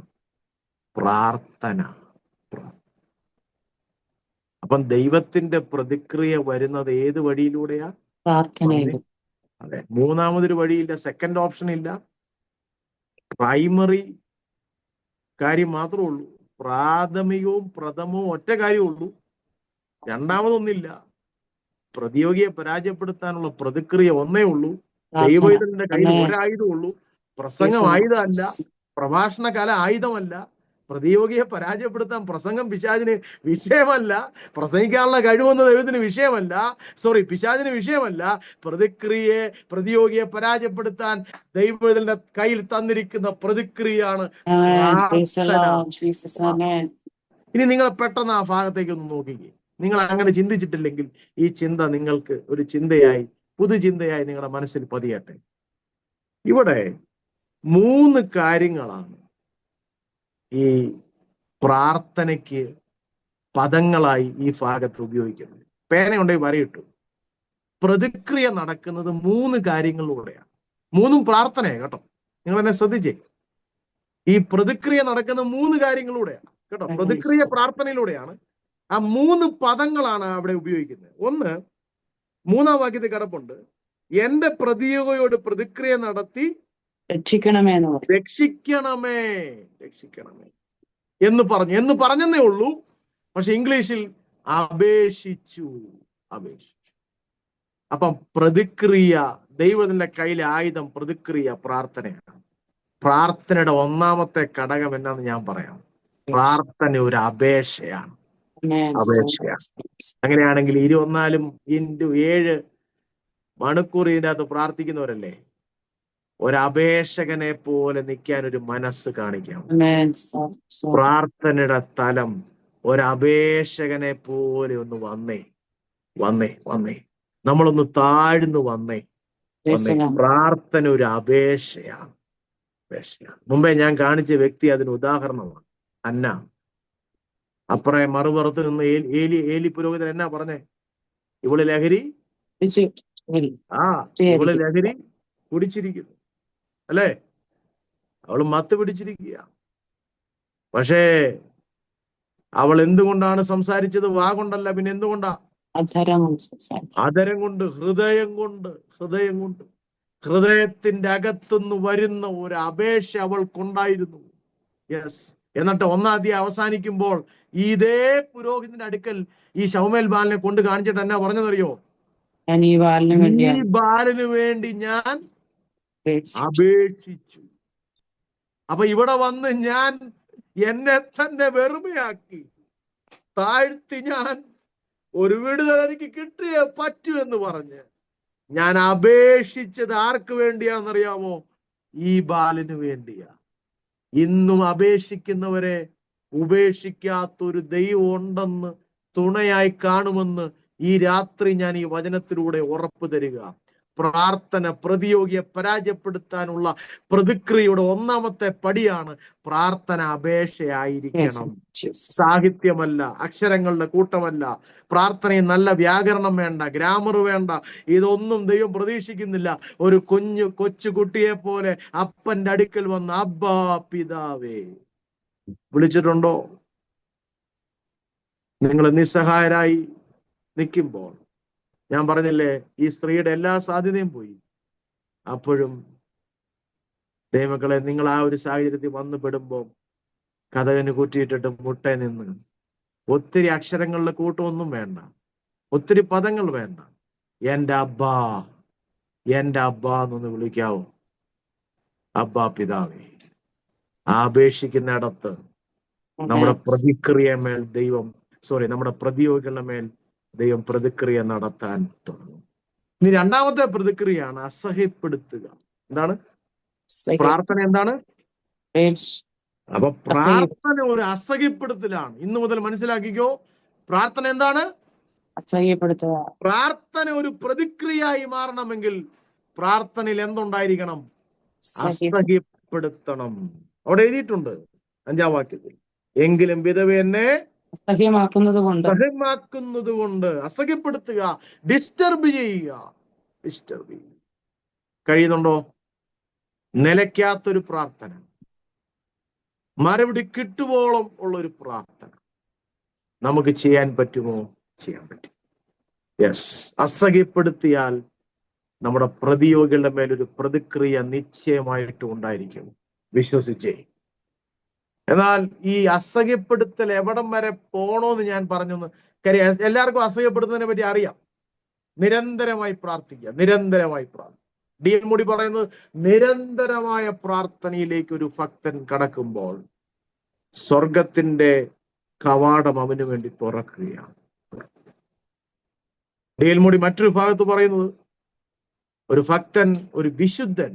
പ്രാർത്ഥന. അപ്പം ദൈവത്തിന്റെ പ്രതിക്രിയ വരുന്നത് ഏത് വഴിയിലൂടെയാ? പ്രാർത്ഥനയിലൂടെ. അതെ, മൂന്നാമതൊരു വഴിയില്ല, സെക്കൻഡ് ഓപ്ഷൻ ഇല്ല. പ്രൈമറി കാര്യം മാത്രമേ ഉള്ളൂ. പ്രാഥമികവും പ്രഥമവും ഒറ്റ കാര്യമുള്ളൂ. രണ്ടാമതൊന്നില്ല. പ്രതിയോഗിയെ പരാജയപ്പെടുത്താനുള്ള പ്രതിക്രിയ ഒന്നേ ഉള്ളൂ. ദൈവത്തിന്റെ കയ്യിൽ ഒരായുധമുള്ളൂ. പ്രസംഗം ആയുധമല്ല, പ്രഭാഷണ കല ആയുധമല്ല. പ്രതിയോഗിയെ പരാജയപ്പെടുത്താൻ പ്രസംഗം പിശാചിന് വിഷയമല്ല. പ്രസംഗിക്കാനുള്ള കഴിവെന്ന ദൈവത്തിന് വിഷയമല്ല. പിശാചിന് വിഷയമല്ല. പ്രതിയോഗിയെ പരാജയപ്പെടുത്താൻ ദൈവത്തിന്റെ കയ്യിൽ തന്നിരിക്കുന്ന പ്രതിക്രിയയാണ് പ്രാർത്ഥന. ഇനി നിങ്ങൾ പെട്ടെന്ന് ആ ഭാഗത്തേക്ക് ഒന്ന് നോക്കിക്കേ. നിങ്ങൾ അങ്ങനെ ചിന്തിച്ചിട്ടില്ലെങ്കിൽ ഈ ചിന്ത നിങ്ങൾക്ക് ഒരു ചിന്തയായി, പുതുചിന്തയായി നിങ്ങളുടെ മനസ്സിൽ പതിയട്ടെ. ഇവിടെ 3 കാര്യങ്ങളാണ് ഈ പ്രാർത്ഥനയ്ക്ക് പദങ്ങളായി ഈ ഭാഗത്ത് ഉപയോഗിക്കുന്നത്. പേനയുണ്ടെങ്കിൽ വരയിട്ടു. പ്രതിക്രിയ നടക്കുന്നത് 3 കാര്യങ്ങളിലൂടെയാണ്. 3ഉം പ്രാർത്ഥനയാണ് കേട്ടോ. നിങ്ങൾ എന്നെ ശ്രദ്ധിച്ചേ. ഈ പ്രതിക്രിയ നടക്കുന്ന 3 കാര്യങ്ങളിലൂടെയാണ് കേട്ടോ. പ്രതിക്രിയ പ്രാർത്ഥനയിലൂടെയാണ്. ആ 3 പദങ്ങളാണ് അവിടെ ഉപയോഗിക്കുന്നത്. ഒന്ന്, 3-ാം വാക്യത്തിൽ കിടപ്പുണ്ട്, എന്റെ പ്രതിയോഗിയോട് പ്രതിക്രിയ നടത്തി രക്ഷിക്കണമേ എന്ന് പറഞ്ഞെന്നേ ഉള്ളൂ. പക്ഷെ ഇംഗ്ലീഷിൽ അപേക്ഷിച്ചു. അപ്പം പ്രതിക്രിയ, ദൈവത്തിന്റെ കയ്യിലെ ആയുധം പ്രതിക്രിയ, പ്രാർത്ഥനയാണ്. പ്രാർത്ഥനയുടെ 1-ാമത്തെ ഘടകം എന്നാന്ന് ഞാൻ പറയാം. പ്രാർത്ഥന ഒരു അപേക്ഷയാണ്. അങ്ങനെയാണെങ്കിൽ 24/7 മണിക്കൂർ ഇതിൻ്റെ അകത്ത് പ്രാർത്ഥിക്കുന്നവരല്ലേ? ഒരപേക്ഷകനെ പോലെ നിൽക്കാൻ ഒരു മനസ്സ് കാണിക്കാം. പ്രാർത്ഥനയുടെ തലം ഒരപേക്ഷകനെ പോലെ ഒന്ന് വന്നേ നമ്മളൊന്ന് താഴ്ന്നു വന്നേ. പ്രാർത്ഥന ഒരു അപേക്ഷയാണ്. മുമ്പേ ഞാൻ കാണിച്ച വ്യക്തി അതിന് ഉദാഹരണമാണ്. അന്ന. അപ്പറേ മറുപുറത്ത് നിന്ന് ഏലി പുരോഹിതൻ എന്നാ പറഞ്ഞേ? ഇവള് ലഹരി കുടിച്ചിരിക്കുന്നു അല്ലേ? അവള് മത്ത് പിടിച്ചിരിക്കുക. പക്ഷേ അവൾ എന്തുകൊണ്ടാണ് സംസാരിച്ചത്? വാ കൊണ്ടല്ല, പിന്നെ എന്തുകൊണ്ടാ? അധരം കൊണ്ട്, ഹൃദയം കൊണ്ട്. ഹൃദയത്തിന്റെ അകത്തുനിന്ന് വരുന്ന ഒരു അപേക്ഷ അവൾക്കുണ്ടായിരുന്നു. യെസ്. എന്നിട്ട് 1-ാം അധ്യായം അവസാനിക്കുമ്പോൾ ഇതേ പുരോഹിതന്റെ അടുക്കൽ ഈ ശൗമേൽ ബാലനെ കൊണ്ട് കാണിച്ചിട്ട് എന്നാ പറഞ്ഞതറിയോ? ഈ ബാലന് വേണ്ടി ഞാൻ അപേക്ഷിച്ചു. അപ്പൊ ഇവിടെ വന്ന് ഞാൻ എന്നെ തന്നെ വെറുമയാക്കി താഴ്ത്തി ഞാൻ ഒരു വിടുതൽ എനിക്ക് കിട്ടിയേ പറ്റൂ എന്ന് പറഞ്ഞ് ഞാൻ അപേക്ഷിച്ചത് ആർക്ക് വേണ്ടിയാണെന്നറിയാമോ? ഈ ബാലന് വേണ്ടിയാ. ഇന്നും അപേക്ഷിക്കുന്നവരെ ഉപേക്ഷിക്കാത്തൊരു ദൈവം ഉണ്ടെന്ന്, തുണയായി കാണുമെന്ന് ഈ രാത്രി ഞാൻ ഈ വചനത്തിലൂടെ ഉറപ്പ് തരിക. പ്രാർത്ഥന പ്രതിയോഗിയെ പരാജയപ്പെടുത്താനുള്ള പ്രതിക്രിയയുടെ ഒന്നാമത്തെ പടിയാണ് പ്രാർത്ഥന. അപേക്ഷയായിരിക്കണം, സാഹിത്യമല്ല, അക്ഷരങ്ങളുടെ കൂട്ടമല്ല. പ്രാർത്ഥനയിൽ നല്ല വ്യാകരണം വേണ്ട, ഗ്രാമർ വേണ്ട, ഇതൊന്നും ദൈവം പ്രതീക്ഷിക്കുന്നില്ല. ഒരു കൊച്ചു കുട്ടിയെ പോലെ അപ്പന്റെ അടുക്കൽ വന്ന് അബ്ബാ പിതാവേ വിളിച്ചിട്ടുണ്ടോ? നിങ്ങൾ നിസ്സഹായരായി നിൽക്കുമ്പോൾ ഞാൻ പറഞ്ഞില്ലേ, ഈ സ്ത്രീയുടെ എല്ലാ സാധ്യതയും പോയി. അപ്പോഴും ദൈവമക്കളെ, നിങ്ങൾ ആ ഒരു സാഹചര്യത്തിൽ വന്നു പെടുമ്പോൾ കതകന് കുറ്റിയിട്ടിട്ട് മുട്ട നിന്ന് ഒത്തിരി അക്ഷരങ്ങളുടെ കൂട്ടമൊന്നും വേണ്ട, ഒത്തിരി പദങ്ങൾ വേണ്ട. എൻ്റെ അബ്ബാ, എൻ്റെ അബ്ബാ എന്നൊന്ന് വിളിക്കാവോ? അബ്ബാ പിതാവേ. അപേക്ഷിക്കുന്നിടത്ത് നമ്മുടെ പ്രതിക്രിയമേൽ ദൈവം, നമ്മുടെ പ്രതിയോഗികളുടെ മേൽ ദൈവം പ്രതിക്രിയ നടത്താൻ തുടങ്ങും. ഇനി രണ്ടാമത്തെ പ്രതിക്രിയയാണ് അസഹ്യപ്പെടുത്തുക. എന്താണ് പ്രാർത്ഥന? എന്താണ്? അപ്പൊ പ്രാർത്ഥന ഒരു അസഹ്യപ്പെടുത്തലാണ്. ഇന്നു മുതൽ മനസ്സിലാക്കിക്കോ. പ്രാർത്ഥന എന്താണ്? അസഹ്യപ്പെടുത്തുക. പ്രാർത്ഥന ഒരു പ്രതിക്രിയയായി മാറണമെങ്കിൽ പ്രാർത്ഥനയിൽ എന്തുണ്ടായിരിക്കണം? അസഹ്യപ്പെടുത്തണം. അവിടെ എഴുതിയിട്ടുണ്ട് 5-ാം വാക്യത്തിൽ, എങ്കിലും വിധവ എന്നെ സഹ്യമാക്കുന്നത് കൊണ്ട്. അസഹ്യപ്പെടുത്തുക, ഡിസ്റ്റർബ് ചെയ്യുക. കഴിയുന്നുണ്ടോ? നിലയ്ക്കാത്തൊരു പ്രാർത്ഥന, മറുപടി കിട്ടുവോളം ഉള്ള ഒരു പ്രാർത്ഥന നമുക്ക് ചെയ്യാൻ പറ്റുമോ? ചെയ്യാൻ പറ്റും. യെസ്. അസഹ്യപ്പെടുത്തിയാൽ നമ്മുടെ പ്രതിയോഗികളുടെ മേലൊരു പ്രതിക്രിയ നിശ്ചയമായിട്ടും ഉണ്ടായിരിക്കും. വിശ്വസിച്ചേ. എന്നാൽ ഈ അസഹ്യപ്പെടുത്തൽ എവിടം വരെ പോണോന്ന് ഞാൻ പറഞ്ഞൊന്ന് കാര്യം, എല്ലാവർക്കും അസഹ്യപ്പെടുത്തുന്നതിനെ പറ്റി അറിയാം. നിരന്തരമായി പ്രാർത്ഥിക്കുക, നിരന്തരമായി പ്രാർത്ഥിക്കുക. D.L. മൂഡി പറയുന്നത്, നിരന്തരമായ പ്രാർത്ഥനയിലേക്ക് ഒരു ഭക്തൻ കടക്കുമ്പോൾ സ്വർഗത്തിന്റെ കവാടം അവന് വേണ്ടി തുറക്കുകയാണ്. D.L. മൂഡി മറ്റൊരു ഭാഗത്ത് പറയുന്നത്, ഒരു ഭക്തൻ, ഒരു വിശുദ്ധൻ,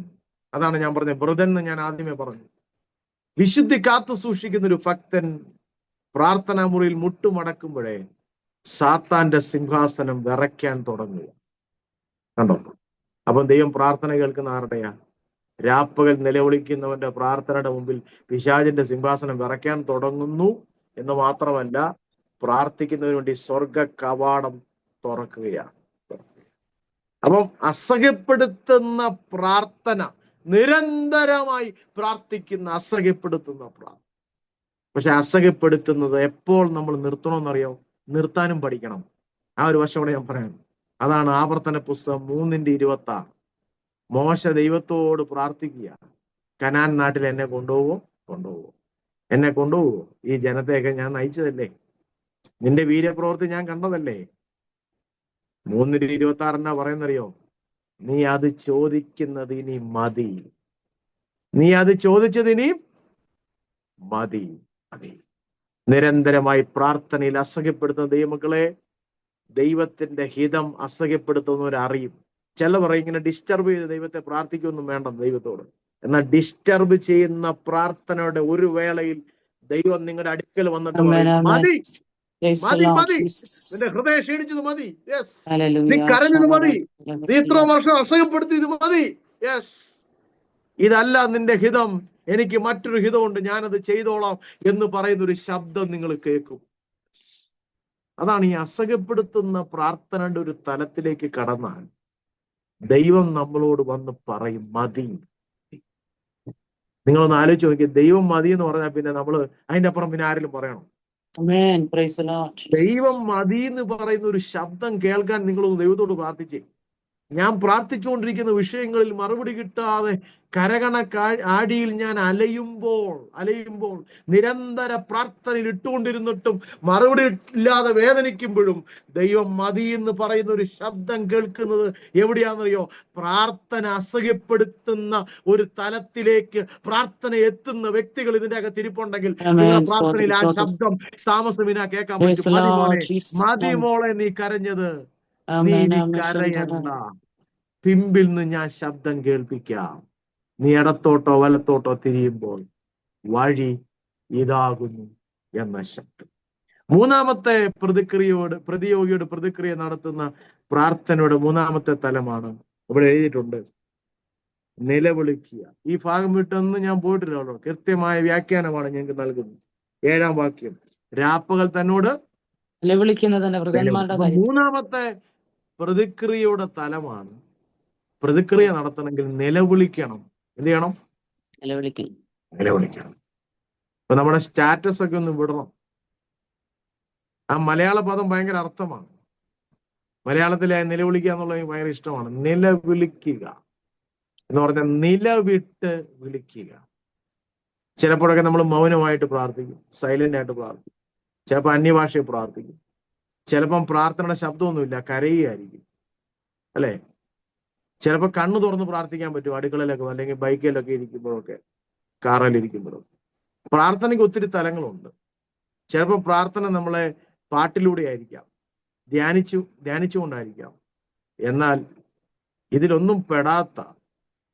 അതാണ് ഞാൻ പറഞ്ഞത്, ബ്രദൻ എന്ന് ഞാൻ ആദ്യമേ പറഞ്ഞു. വിശുദ്ധി കാത്തു സൂക്ഷിക്കുന്ന ഒരു ഭക്തൻ പ്രാർത്ഥനാ മുറിയിൽ മുട്ടുമടക്കുമ്പോഴേ സാത്താന്റെ സിംഹാസനം വിറയ്ക്കാൻ തുടങ്ങുക. കണ്ടോ? അപ്പം ദൈവം പ്രാർത്ഥന കേൾക്കുന്ന ആരുടെയാ? രാപ്പകൽ നിലവിളിക്കുന്നവന്റെ പ്രാർത്ഥനയുടെ മുമ്പിൽ പിശാചിന്റെ സിംഹാസനം വിറയ്ക്കാൻ തുടങ്ങുന്നു എന്ന് മാത്രമല്ല, പ്രാർത്ഥിക്കുന്നതിന് വേണ്ടി സ്വർഗ കവാടം തുറക്കുകയാണ്. അപ്പം അസഹ്യപ്പെടുത്തുന്ന പ്രാർത്ഥന, നിരന്തരമായി പ്രാർത്ഥിക്കുന്ന അസഹ്യപ്പെടുത്തുന്ന പ്രാർത്ഥന. പക്ഷെ അസഹ്യപ്പെടുത്തുന്നത് എപ്പോൾ നമ്മൾ നിർത്തണമെന്നറിയോ? നിർത്താനും പഠിക്കണം. ആ ഒരു വശം കൂടെ ഞാൻ പറയണം. അതാണ് ആവർത്തന പുസ്തകം 3:26. മോശ ദൈവത്തോട് പ്രാർത്ഥിക്കുക, കനാൻ നാട്ടിൽ എന്നെ കൊണ്ടുപോവോ? എന്നെ കൊണ്ടുപോവോ? ഈ ജനത്തെയൊക്കെ ഞാൻ നയിച്ചതല്ലേ, നിന്റെ വീര്യപ്രവൃത്തി ഞാൻ കണ്ടതല്ലേ. 3:26 എന്നാ പറയുന്നറിയോ? നീ അത് ചോദിക്കുന്നത് ഇനി മതി. നീ അത് ചോദിച്ചത് ഇനി മതി. നിരന്തരമായി പ്രാർത്ഥനയിൽ അസഹ്യപ്പെടുത്തുന്ന ദൈവമക്കളെ, ദൈവത്തിന്റെ ഹിതം അസഹ്യപ്പെടുത്തുന്നവരറിയും. ചില പറയും ഇങ്ങനെ ഡിസ്റ്റർബ് ചെയ്ത് ദൈവത്തെ പ്രാർത്ഥിക്കൊന്നും വേണ്ട ദൈവത്തോട്. എന്നാൽ ഡിസ്റ്റർബ് ചെയ്യുന്ന പ്രാർത്ഥനയുടെ ഒരു വേളയിൽ ദൈവം നിങ്ങളുടെ അടുക്കൽ വന്നിട്ട് പറയും, മതി, നിന്റെ ഹൃദയം ക്ഷീണിച്ചത് മതി. യെസ്. നീ കരഞ്ഞത് മതി. നീ ഇത്ര വർഷം അസഹ്യപ്പെടുത്തിയത് മതി. യെസ്. ഇതല്ല നിന്റെ ഹിതം, എനിക്ക് മറ്റൊരു ഹിതമുണ്ട്, ഞാനത് ചെയ്തോളാം എന്ന് പറയുന്ന ഒരു ശബ്ദം നിങ്ങൾ കേൾക്കും. അതാണ് ഈ അസഹ്യപ്പെടുത്തുന്ന പ്രാർത്ഥനയുടെ ഒരു തലത്തിലേക്ക് കടന്നാൽ ദൈവം നമ്മളോട് വന്ന് പറയും, മതി. നിങ്ങളൊന്ന് ആലോചിച്ച് നോക്കി, ദൈവം മതി എന്ന് പറഞ്ഞാൽ പിന്നെ നമ്മള് അതിന്റെ അപ്പുറം പിന്നെ ആരെങ്കിലും പറയണം? ദൈവം മതി എന്ന് പറയുന്ന ഒരു ശബ്ദം കേൾക്കാൻ നിങ്ങളൊന്ന് ദൈവത്തോട് പ്രാർത്ഥിച്ചേ. ഞാൻ പ്രാർത്ഥിച്ചുകൊണ്ടിരിക്കുന്ന വിഷയങ്ങളിൽ മറുപടി കിട്ടാതെ ആടിയിൽ ഞാൻ അലയുമ്പോൾ നിരന്തര പ്രാർത്ഥനയിൽ ഇട്ടുകൊണ്ടിരുന്നിട്ടും മറുപടി ഇല്ലാതെ വേദനിക്കുമ്പോഴും ദൈവം മതി എന്ന് പറയുന്ന ഒരു ശബ്ദം കേൾക്കുന്നത് എവിടെയാണെന്നറിയോ? പ്രാർത്ഥന അസഹ്യപ്പെടുത്തുന്ന ഒരു തലത്തിലേക്ക് പ്രാർത്ഥന എത്തുന്ന വ്യക്തികൾ ഇതിന്റെ അകത്ത് ഇരിപ്പുണ്ടെങ്കിൽ നിങ്ങളുടെ പ്രാർത്ഥനയിൽ ആ ശബ്ദം താമസമിനാ കേൾക്കാൻ പറ്റും. മതി മോനെ, മതി മോളെ, നീ കരഞ്ഞത്, നീ ഇനി കരയണ്ട, പിമ്പിൽ നിന്ന് ഞാൻ ശബ്ദം കേൾപ്പിക്കാം. നീ ഇടത്തോട്ടോ വലത്തോട്ടോ തിരിയുമ്പോൾ വഴി ഇതാകുന്നു എന്ന ശബ്ദം. മൂന്നാമത്തെ പ്രതിയോഗിയോട് പ്രതിക്രിയ നടത്തുന്ന പ്രാർത്ഥനയുടെ മൂന്നാമത്തെ തലമാണ് ഇവിടെ എഴുതിയിട്ടുണ്ട്, നിലവിളിക്കുക. ഈ ഭാഗം വിട്ടൊന്നും ഞാൻ പോയിട്ടില്ലല്ലോ, കൃത്യമായ വ്യാഖ്യാനമാണ് ഞങ്ങൾക്ക് നൽകുന്നത്. 7-ാം വാക്യം, രാപ്പകൽ തന്നോട് നിലവിളിക്കുന്നതിന്റെ മൂന്നാമത്തെ പ്രതിക്രിയയുടെ തലമാണ്. പ്രതിക്രിയ നടത്തണമെങ്കിൽ നിലവിളിക്കണം. എന്ത് ചെയ്യണം? നിലവിളിക്കണം. ഇപ്പൊ നമ്മുടെ സ്റ്റാറ്റസ് ഒക്കെ ഒന്ന് വിടണം. ആ മലയാള പദം ഭയങ്കര അർത്ഥമാണ്. മലയാളത്തിലെ നിലവിളിക്കുക എന്നുള്ളത് ഭയങ്കര ഇഷ്ടമാണ്. നിലവിളിക്കുക എന്ന് പറഞ്ഞാൽ നിലവിട്ട് വിളിക്കുക. ചിലപ്പോഴൊക്കെ നമ്മൾ മൗനമായിട്ട് പ്രാർത്ഥിക്കും, സൈലന്റ് ആയിട്ട് പ്രാർത്ഥിക്കും, ചിലപ്പോൾ അന്യഭാഷയിൽ പ്രാർത്ഥിക്കും, ചിലപ്പം പ്രാർത്ഥനയുടെ ശബ്ദമൊന്നുമില്ല, കരയുകയായിരിക്കും, അല്ലെ? ചിലപ്പോൾ കണ്ണു തുറന്ന് പ്രാർത്ഥിക്കാൻ പറ്റും, അടുക്കളയിലൊക്കെ അല്ലെങ്കിൽ ബൈക്കിലൊക്കെ ഇരിക്കുമ്പോഴൊക്കെ, കാറിലിരിക്കുമ്പോഴും. പ്രാർത്ഥനയ്ക്ക് ഒത്തിരി തലങ്ങളുണ്ട്. ചിലപ്പോൾ പ്രാർത്ഥന നമ്മളെ പാട്ടിലൂടെ ആയിരിക്കാം, ധ്യാനിച്ചുകൊണ്ടായിരിക്കാം. എന്നാൽ ഇതിലൊന്നും പെടാത്ത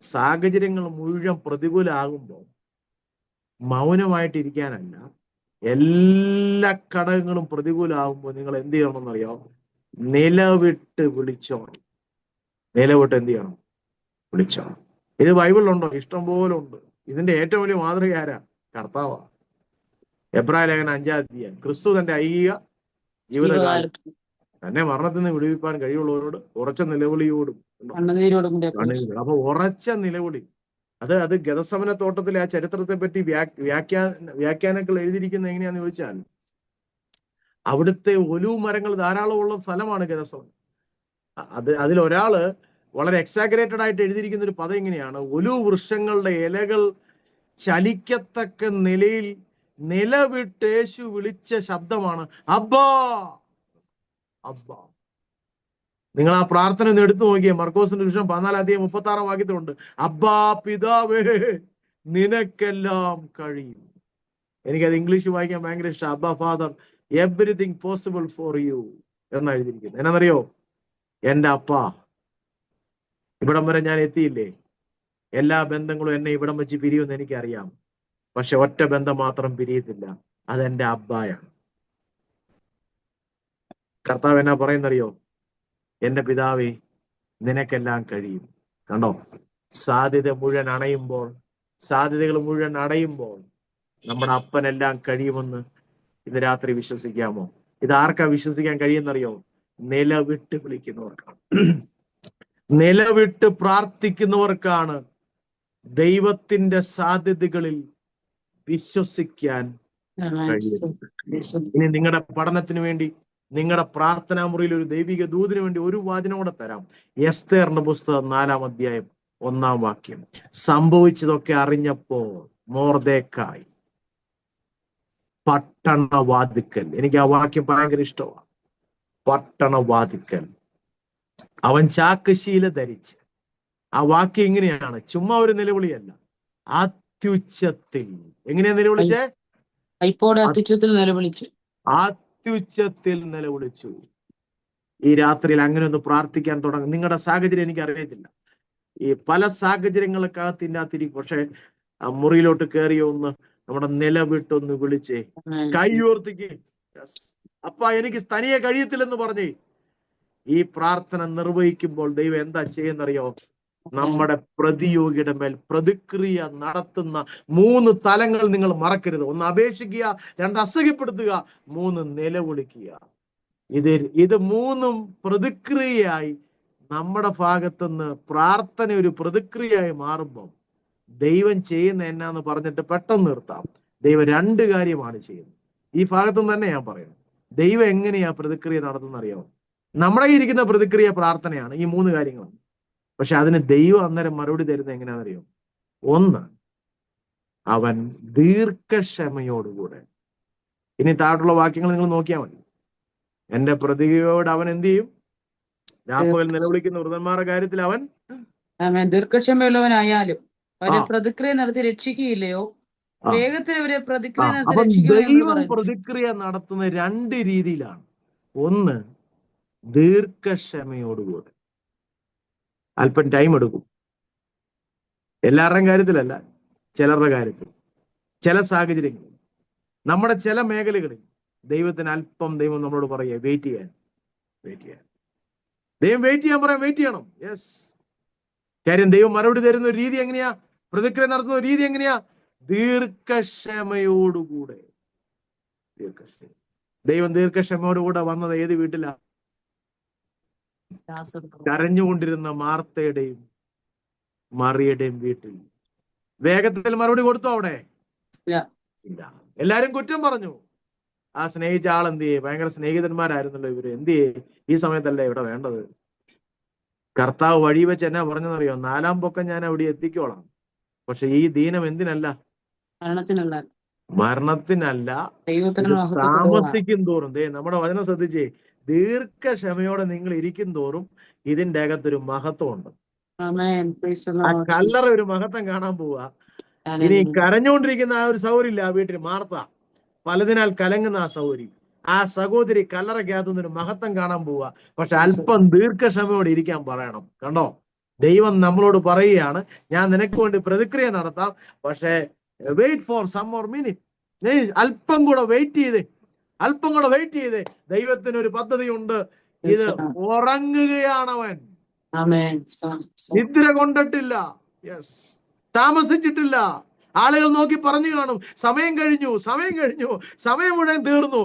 സാഹചര്യങ്ങൾ മുഴുവൻ പ്രതികൂലമാകുമ്പോൾ മൗനമായിട്ടിരിക്കാനല്ല, എല്ലാ ഘടകങ്ങളും പ്രതികൂലമാകുമ്പോൾ നിങ്ങൾ എന്ത് ചെയ്യണമെന്നറിയോ? നിലവിട്ട് വിളിച്ചോണം. നിലവിട്ട് എന്ത് ചെയ്യണം? വിളിച്ചോണം. ഇത് ബൈബിളിലുണ്ടോ? ഇഷ്ടം പോലെ ഉണ്ട്. ഇതിന്റെ ഏറ്റവും വലിയ മാതൃക ആരാ? കർത്താവാ. എബ്രായ ലേഖനം 5-ാം അധ്യായം, ക്രിസ്തു തന്റെ ഐഹിക ജീവിതകാലം തന്നെ മരണത്തിൽ നിന്ന് വിടുവിപ്പാൻ കഴിവുള്ളവരോട് ഉറച്ച നിലവിളിയോടും അപ്പൊ ഉറച്ച നിലവിളി. അത് ഗതസമന തോട്ടത്തിലെ ആ ചരിത്രത്തെ പറ്റി വ്യാഖ്യാനങ്ങൾ എഴുതിയിരിക്കുന്നത് എങ്ങനെയാന്ന് ചോദിച്ചാൽ, അവിടുത്തെ ഒലിവ് മരങ്ങൾ ധാരാളമുള്ള സ്ഥലമാണ് ഗതസമൻ. അതിലൊരാള് വളരെ എക്സാഗ്രേറ്റഡ് ആയിട്ട് എഴുതിയിരിക്കുന്ന ഒരു പദം ഇങ്ങനെയാണ്: ഒലിവ് വൃക്ഷങ്ങളുടെ ഇലകൾ ചലിക്കത്തക്ക നിലയിൽ നിലവിട്ട് യേശു വിളിച്ച ശബ്ദമാണ് അബ്ബാ, അബ്ബാ. നിങ്ങൾ ആ പ്രാർത്ഥന ഒന്ന് എടുത്തു നോക്കിയേ. മർക്കോസിന്റെ വിഷയം 14-ാം അധ്യായം 36-ാം വാക്യത്തിലുണ്ട്, അബ്ബാ പിതാവേ നിനക്കെല്ലാം കഴിയും. എനിക്കത് ഇംഗ്ലീഷ് വായിക്കാൻ ഭയങ്കര ഇഷ്ടം. അബ്ബാ father, everything possible for you എന്ന് എഴുതിയിരിക്കുന്നത്. എന്നാന്നറിയോ? എന്റെ അപ്പ, ഇവിടം വരെ ഞാൻ എത്തിയില്ലേ, എല്ലാ ബന്ധങ്ങളും എന്നെ ഇവിടം വെച്ച് പിരിയുമെന്ന് എനിക്കറിയാം. പക്ഷെ ഒറ്റ ബന്ധം മാത്രം പിരിയത്തില്ല, അതെന്റെ അബ്ബായാണ്. കർത്താവ് എന്നാ പറയുന്നറിയോ? എന്റെ പിതാവേ നിനക്കെല്ലാം കഴിയും. കണ്ടോ? സാധ്യതകൾ മുഴുവൻ അടയുമ്പോൾ നമ്മുടെ അപ്പനെല്ലാം കഴിയുമെന്ന് ഇന്ന് രാത്രി വിശ്വസിക്കാമോ? ഇത് ആർക്കാ വിശ്വസിക്കാൻ കഴിയുന്നറിയോ? നിലവിട്ട് വിളിക്കുന്നവർക്കാണ്, നിലവിട്ട് പ്രാർത്ഥിക്കുന്നവർക്കാണ് ദൈവത്തിന്റെ സാധ്യതകളിൽ വിശ്വസിക്കാൻ കഴിയുന്നത്. ഇനി നിങ്ങളുടെ പഠനത്തിന് വേണ്ടി, നിങ്ങളുടെ പ്രാർത്ഥനാ മുറിയിൽ ഒരു ദൈവിക ദൂതിന് വേണ്ടി ഒരു വാചനം കൂടെ തരാം. എസ്തേറിന്റെ പുസ്തകം 4-ാം അധ്യായം 1-ാം വാക്യം. സംഭവിച്ചതൊക്കെ അറിഞ്ഞപ്പോൾ മൊർദെഖായി പട്ടണവാതിക്കൽ, എനിക്ക് ആ വാക്യം ഭയങ്കര ഇഷ്ടമാണ്. പട്ടണവാതിക്കൽ അവൻ ചാക്കുശീല ധരിച്ച്, ആ വാക്യം ഇങ്ങനെയാണ്, ചുമ്മാ ഒരു നിലവിളിയല്ല, അത്യുച്ചത്തിൽ. എങ്ങനെയാ നിലവിളിച്ചേ? അത്യുച്ചത്തിൽ നിലവിളിച്ചു. ഈ രാത്രിയിൽ അങ്ങനെ ഒന്ന് പ്രാർത്ഥിക്കാൻ തുടങ്ങും. നിങ്ങളുടെ സാഹചര്യം എനിക്ക് അറിയത്തില്ല, ഈ പല സാഹചര്യങ്ങളൊക്കകത്തിനകത്തിരിക്കും. പക്ഷെ മുറിയിലോട്ട് കയറിയ ഒന്ന് നമ്മുടെ നിലവിട്ടൊന്ന് വിളിച്ചേ, കൈയോർത്തിക്ക്, അപ്പ എനിക്ക് തനിയെ കഴിയത്തില്ലെന്ന് പറഞ്ഞേ. ഈ പ്രാർത്ഥന നിർവഹിക്കുമ്പോൾ ദൈവം എന്താ ചെയ്യുന്നറിയോ? നമ്മുടെ പ്രതിയോഗിയുടെ മേൽ പ്രതിക്രിയ നടത്തുന്ന 3 തലങ്ങൾ നിങ്ങൾ മറക്കരുത്. 1 അപേക്ഷിക്കുക, 2 അസഹ്യപ്പെടുത്തുക, 3 നിലവിളിക്കുക. ഇത് 3ഉം പ്രതിക്രിയയായി നമ്മുടെ ഭാഗത്തുനിന്ന് പ്രാർത്ഥന ഒരു പ്രതിക്രിയയായി മാറുമ്പോൾ ദൈവം ചെയ്യുന്ന എന്നാന്ന് പറഞ്ഞിട്ട് പെട്ടെന്ന് നിർത്താം. ദൈവം 2 കാര്യമാണ് ചെയ്യുന്നത്. ഈ ഭാഗത്തുനിന്ന് തന്നെ ഞാൻ പറയുന്നത്. ദൈവം എങ്ങനെയാ പ്രതിക്രിയ നടത്തുന്ന അറിയാമോ? നമ്മുടെ ഇരിക്കുന്ന പ്രതിക്രിയ പ്രാർത്ഥനയാണ്. ഈ 3 കാര്യങ്ങൾ. പക്ഷെ അതിന് ദൈവം അന്നേരം മറുപടി തരുന്നത് എങ്ങനെയാണെന്നറിയോ? ഒന്ന്, അവൻ ദീർഘക്ഷമയോടുകൂടെ. ഇനി താഴോട്ടുള്ള വാക്യങ്ങൾ നിങ്ങൾ നോക്കിയാൽ മതി. എന്റെ പ്രതിയോട് അവൻ എന്ത് ചെയ്യും? രാപ്പകൽ നിലവിളിക്കുന്ന വൃതന്മാരുടെ കാര്യത്തിൽ അവൻ ദീർഘക്ഷമയുള്ളവനായാലും അവരെ പ്രതിക്രിയ നടത്തി രക്ഷിക്കുകയില്ലയോ? വേഗത്തിൽ അവരെ പ്രതിക്രിയ നടത്തി അപ്പം രക്ഷിക്കണം എന്ന് ദൈവം പറയുന്നു. പ്രതിക്രിയ നടത്തുന്ന രണ്ട് രീതിയിലാണ്. ഒന്ന്, ദീർഘക്ഷമയോടുകൂടെ. അല്പം ടൈം എടുക്കും. എല്ലാവരുടെയും കാര്യത്തിലല്ല, ചിലരുടെ കാര്യത്തിൽ, ചില സാഹചര്യങ്ങളിൽ, നമ്മുടെ ചില മേഖലകളിൽ ദൈവത്തിന് അല്പം ദൈവം നമ്മളോട് പറയുക വെയിറ്റ് ചെയ്യാൻ. ദൈവം വെയിറ്റ് ചെയ്യാൻ പറയാം, വെയിറ്റ് ചെയ്യണം. യെസ്. കാര്യം ദൈവം മറുപടി തരുന്ന ഒരു രീതി എങ്ങനെയാ? പ്രതിക്രിയ നടത്തുന്ന രീതി എങ്ങനെയാ? ദീർഘക്ഷമയോടുകൂടെ. ദൈവം ദീർഘക്ഷമയോടുകൂടെ വന്നത് ഏത് വീട്ടിലാ? കരഞ്ഞുകൊണ്ടിരുന്ന മാർത്തയുടെയും മറിയുടെയും വീട്ടിൽ. വേഗത്തിൽ മറുപടി കൊടുത്തു അവിടെ? ഇല്ല. എല്ലാരും കുറ്റം പറഞ്ഞു. ആ സ്നേഹിച്ച ആൾ എന്ത് ചെയ്യേ? ഭയങ്കര സ്നേഹിതന്മാരായിരുന്നല്ലോ ഇവര്. എന്ത് ചെയ്യേ? ഈ സമയത്തല്ലേ ഇവിടെ വേണ്ടത്? കർത്താവ് വഴി വെച്ച് എന്നാ പറഞ്ഞെന്നറിയോ? 4-ാം പൊക്കം ഞാൻ അവിടെ എത്തിക്കോളാം. പക്ഷെ ഈ ദീനം എന്തിനല്ല? മരണത്തിനല്ല. താമസിക്കും തോറും, നമ്മുടെ വചനം ശ്രദ്ധിച്ചേ, ദീർഘക്ഷമയോടെ നിങ്ങൾ ഇരിക്കും തോറും ഇതിന്റെ അകത്തൊരു മഹത്വം ഉണ്ട്. ആ കല്ലറ ഒരു മഹത്വം കാണാൻ പോവുക. ഇനി കരഞ്ഞുകൊണ്ടിരിക്കുന്ന ആ ഒരു സൗകര്യം ആ വീട്ടിൽ, മാർത്ത പലതിനാൽ കലങ്ങുന്ന ആ സൗകര്യം, ആ സഹോദരി കല്ലറയ്ക്കകത്തുനിന്ന് ഒരു മഹത്വം കാണാൻ പോവുക. പക്ഷെ അല്പം ദീർഘക്ഷമയോടെ ഇരിക്കാൻ പറയണം. കണ്ടോ? ദൈവം നമ്മളോട് പറയുകയാണ്, ഞാൻ നിനക്ക് വേണ്ടി പ്രതിക്രിയ നടത്താം, പക്ഷെ wait for some more minute. അല്പം കൂടെ വെയിറ്റ് ചെയ്തേ. ദൈവത്തിന് ഒരു പദ്ധതി ഉണ്ട്. ഇത് ഉറങ്ങുകയാണവൻ, നിദ്ര കൊണ്ടിട്ടില്ല. യെസ്, താമസിച്ചിട്ടില്ല. ആളുകൾ നോക്കി പറഞ്ഞു കാണും, സമയം കഴിഞ്ഞു, സമയം മുഴുവൻ തീർന്നു,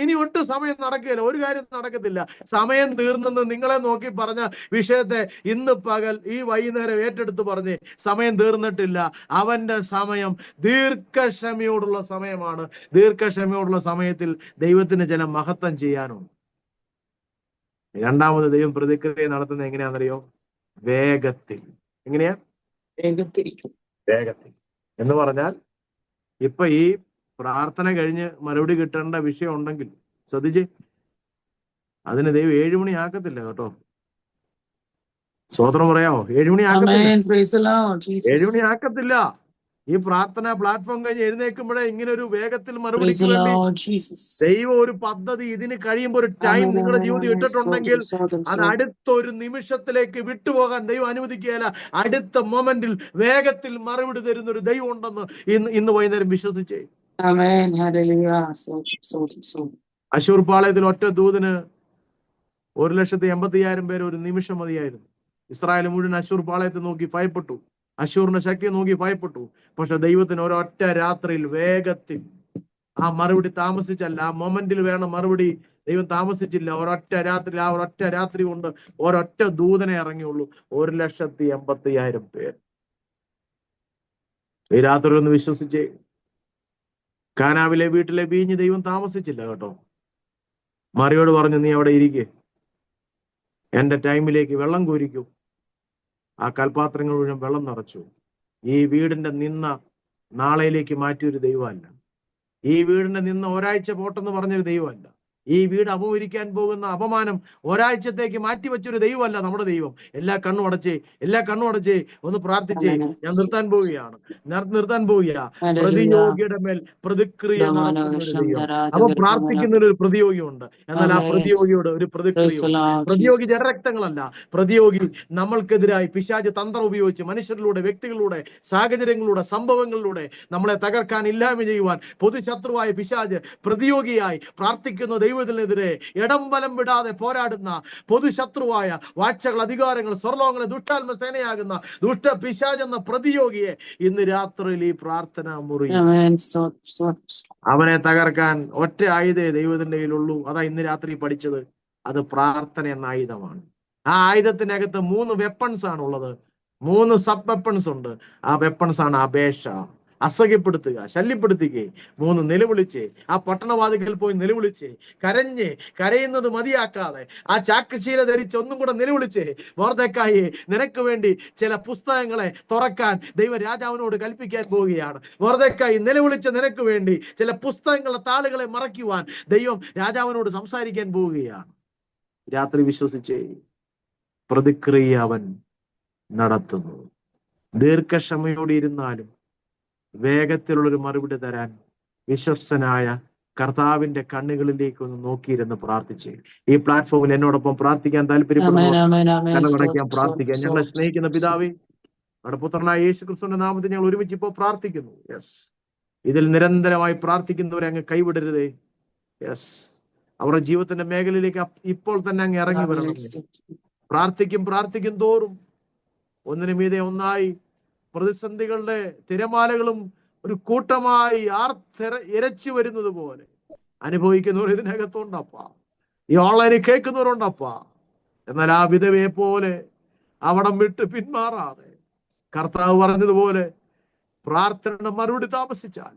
ഇനി ഒട്ടും സമയം നടക്കുകയില്ല, ഒരു കാര്യം നടക്കത്തില്ല. സമയം തീർന്നെന്ന് നിങ്ങളെ നോക്കി പറഞ്ഞ വിഷയത്തെ ഇന്ന് പകൽ ഈ വൈകുന്നേരം ഏറ്റെടുത്ത് പറഞ്ഞ് സമയം തീർന്നിട്ടില്ല. അവന്റെ സമയം ദീർഘക്ഷമയോടുള്ള സമയമാണ്. ദീർഘക്ഷമയോടുള്ള സമയത്തിൽ ദൈവത്തിന് ചില മഹത്വം ചെയ്യാനുണ്ട്. രണ്ടാമത് ദൈവം പ്രതിക്രിയ നടത്തുന്നത് എങ്ങനെയാണെന്നറിയോ? വേഗത്തിൽ. എങ്ങനെയാ? വേഗത്തിൽ എന്ന് പറഞ്ഞാൽ, ഇപ്പൊ ഈ പ്രാർത്ഥന കഴിഞ്ഞ് മറുപടി കിട്ടേണ്ട വിഷയം ഉണ്ടെങ്കിൽ ശ്രദ്ധിച്ച്, അതിന് ദൈവം 7 മണി ആക്കത്തില്ല കേട്ടോ. സ്വതന്ത്രം പറയാമോ? 7 മണി ആക്കത്തില്ല. 7 മണി ആക്കത്തില്ല. ഈ പ്രാർത്ഥന പ്ലാറ്റ്ഫോം കഴിഞ്ഞ് എഴുന്നേൽക്കുമ്പോഴേ ഇങ്ങനെ ഒരു വേഗത്തിൽ മറുപടിക്ക് വേണ്ടി ദൈവം ഒരു പദ്ധതി, ഇതിന് കഴിയുമ്പോൾ ഒരു ടൈം നിങ്ങളുടെ ജീവിതം ഇട്ടിട്ടുണ്ടെങ്കിൽ അത് അടുത്തൊരു നിമിഷത്തിലേക്ക് വിട്ടുപോകാൻ ദൈവം അനുവദിക്കുകയില്ല. അടുത്ത മൊമെന്റിൽ വേഗത്തിൽ മറുപടി തരുന്ന ഒരു ദൈവം ഉണ്ടെന്ന് ഇന്ന് വൈകുന്നേരം വിശ്വസിച്ചേ. അശൂർ പാളയത്തിൽ ഒറ്റ ദൂതിന് 1,80,000 പേര് ഒരു നിമിഷം മതിയായിരുന്നു. ഇസ്രായേൽ മുഴുവൻ അശൂർ പാളയത്തെ നോക്കി ഭയപ്പെട്ടു, അശൂറിന്റെ ശക്തിയെ നോക്കി ഭയപ്പെട്ടു. പക്ഷെ ദൈവത്തിന് ഒരൊറ്റ രാത്രിയിൽ വേഗത്തിൽ ആ മറുപടി താമസിച്ചല്ല, ആ മൊമെന്റിൽ വേണം മറുപടി. ദൈവം താമസിച്ചില്ല. ഒരൊറ്റ രാത്രി കൊണ്ട് ഒരൊറ്റ ദൂതനെ ഇറങ്ങിയുള്ളൂ. 1,80,000 പേര്. ഈ രാത്രി ഒന്ന് വിശ്വസിച്ചേ. കാനാവിലെ വീട്ടിലെ വീഞ്ഞ് ദൈവം താമസിച്ചില്ല കേട്ടോ. മറിയോട് പറഞ്ഞു, നീ അവിടെ ഇരിക്കേ, എന്റെ ടൈമിലേക്ക് വെള്ളം കോരിക്കും. ആ കൽപാത്രങ്ങൾ മുഴുവൻ വെള്ളം നിറച്ചു. ഈ വീടിന്റെ നിന്ന നാളെയിലേക്ക് മാറ്റിയൊരു ദൈവമല്ല. ഈ വീടിന്റെ നിന്ന് ഒരാഴ്ച പോട്ടെന്ന് പറഞ്ഞൊരു ദൈവമല്ല. ഈ വീട് അപഹരിക്കാൻ പോകുന്ന അപമാനം ഒരാഴ്ചത്തേക്ക് മാറ്റിവെച്ചൊരു ദൈവമല്ല നമ്മുടെ ദൈവം. എല്ലാ കണ്ണും അടച്ചേ ഒന്ന് പ്രാർത്ഥിച്ചേ. ഞാൻ നിർത്താൻ പോവുകയാണ്. പ്രതിയോഗിയുടെ മേൽ പ്രതിക്രിയ നടത്തുന്ന ഒരു ദൈവം. അപ്പൊ പ്രാർത്ഥിക്കുന്നതിന് ഒരു പ്രതിയോഗിയുണ്ട്. എന്നാൽ ആ പ്രതിയോഗിയോട് ഒരു പ്രതിക്രിയയുണ്ട്. പ്രതിയോഗി ജഡരക്തങ്ങളല്ല. പ്രതിയോഗി നമ്മൾക്കെതിരായി പിശാച് തന്ത്രം ഉപയോഗിച്ച് മനുഷ്യരിലൂടെ, വ്യക്തികളിലൂടെ, സാഹചര്യങ്ങളിലൂടെ, സംഭവങ്ങളിലൂടെ നമ്മളെ തകർക്കാൻ, ഇല്ലായ്മ ചെയ്യുവാൻ പൊതുശത്രുവായ പിശാച് പ്രതിയോഗിയായി പ്രാർത്ഥിക്കുന്ന ദൈവത്തിനെതിരെ ഇടംബലം വിടാതെ പോരാടുന്ന പൊതുശത്രുവായ വാഴ്ചകൾ, അധികാരങ്ങൾ, സ്വർലോകങ്ങളെ ദുഷ്ടാത്മ സേനയാകുന്ന ദുഷ്ട പിശാച് എന്ന പ്രതിയോഗിയെ ഇന്ന് രാത്രിയിൽ ഈ പ്രാർത്ഥന മുറി അവനെ തകർക്കാൻ ഒറ്റ ആയുധേ ദൈവത്തിന്റെ കയ്യിലുള്ളൂ. അതാ ഇന്ന് രാത്രി പഠിച്ചത്. അത് പ്രാർത്ഥന എന്ന ആയുധമാണ്. ആ ആയുധത്തിനകത്ത് 3 വെപ്പൺസ് ആണ് ഉള്ളത്. 3 സബ് വെപ്പൺസ് ഉണ്ട്. ആ വെപ്പൺസ് ആണ് അപേക്ഷ, അസഹ്യപ്പെടുത്തുക, ശല്യപ്പെടുത്തുകയും 3 നിലവിളിച്ച് ആ പട്ടണവാതിക്കൽ പോയി നിലവിളിച്ച് കരയുന്നത് മതിയാക്കാതെ ആ ചാക്കുശീല ധരിച്ച് ഒന്നും കൂടെ നിലവിളിച്ച്, മൊർദെഖായി നിനക്ക് വേണ്ടി ചില പുസ്തകങ്ങളെ തുറക്കാൻ ദൈവം രാജാവിനോട് കൽപ്പിക്കാൻ പോവുകയാണ്. മൊർദെഖായി നിലവിളിച്ച നിനക്ക് വേണ്ടി ചില പുസ്തകങ്ങളെ താളുകളെ മറയ്ക്കുവാൻ ദൈവം രാജാവിനോട് സംസാരിക്കാൻ പോവുകയാണ്. രാത്രി വിശ്വസിച്ച് പ്രതിക്രിയ അവൻ നടത്തുന്നു. ദീർഘക്ഷമയോടെ ഇരുന്നാലും വേഗത്തിലുള്ളൊരു മറുപടി തരാൻ വിശ്വസ്തനായ കർത്താവിന്റെ കണ്ണുകളിലേക്ക് ഒന്ന് നോക്കിയിരുന്ന് പ്രാർത്ഥിച്ച് ഈ പ്ലാറ്റ്ഫോമിൽ എന്നോടൊപ്പം പ്രാർത്ഥിക്കാൻ താല്പര്യപ്പെടുന്നു. കണ്ണടയ്ക്കാൻ പ്രാർത്ഥിക്കാൻ. ഞങ്ങളെ സ്നേഹിക്കുന്ന പിതാവേ, നമ്മുടെ പുത്രനായ യേശു ക്രിസ്തുവിന്റെ നാമത്തിൽ ഞങ്ങൾ ഒരുമിച്ച് ഇപ്പോൾ പ്രാർത്ഥിക്കുന്നു. യെസ്, ഇതിൽ നിരന്തരമായി പ്രാർത്ഥിക്കുന്നവരെ അങ്ങ് കൈവിടരുതേ. യെസ്, അവരുടെ ജീവിതത്തിന്റെ മേഖലയിലേക്ക് ഇപ്പോൾ തന്നെ അങ്ങ് ഇറങ്ങി വരണം. പ്രാർത്ഥിക്കും തോറും ഒന്നിനു മീതെ ഒന്നായി പ്രതിസന്ധികളുടെ തിരമാലകളും ഒരു കൂട്ടമായി ഇരച്ചു വരുന്നത് പോലെ അനുഭവിക്കുന്നവർ ഇതിനകത്തുണ്ടപ്പാ. ഈ ഓൺലൈനിൽ കേൾക്കുന്നവരുണ്ടപ്പാ. എന്നാൽ ആ വിധവയെ പോലെ അവിടം വിട്ട് പിന്മാറാതെ കർത്താവ് പറഞ്ഞതുപോലെ പ്രാർത്ഥന മറുപടി താമസിച്ചാൽ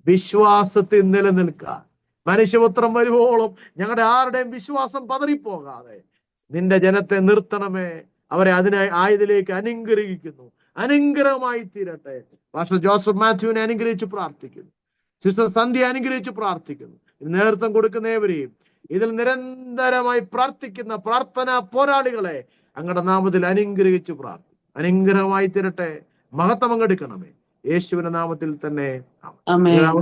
വിശ്വാസത്തിൽ നിലനിൽക്കാൻ, മനുഷ്യപുത്രം വരുവോളം ഞങ്ങളുടെ ആരുടെയും വിശ്വാസം പതറിപ്പോകാതെ നിന്റെ ജനത്തെ നിർത്തണമേ. അവരെ ആയതിലേക്ക് അനുഗ്രഹിക്കുന്നു. അനുഗ്രഹമായി തീരട്ടെ. പാസ്റ്റർ ജോസഫ് മാത്യുവിനെ അനുഗ്രഹിച്ച് പ്രാർത്ഥിക്കുന്നു. സിസ്റ്റർ സന്ധ്യ അനുഗ്രഹിച്ച് പ്രാർത്ഥിക്കുന്നു. നേതൃത്വം കൊടുക്കുന്നവരെയും ഇതിൽ നിരന്തരമായി പ്രാർത്ഥിക്കുന്ന പ്രാർത്ഥനാ പോരാളികളെ അങ്ങയുടെ നാമത്തിൽ അനുഗ്രഹിച്ച് പ്രാർത്ഥിക്കും. അനുഗ്രഹമായി തീരട്ടെ. മഹത്വം അങ്ങെടുക്കണമേ. യേശുവിന്റെ നാമത്തിൽ തന്നെ.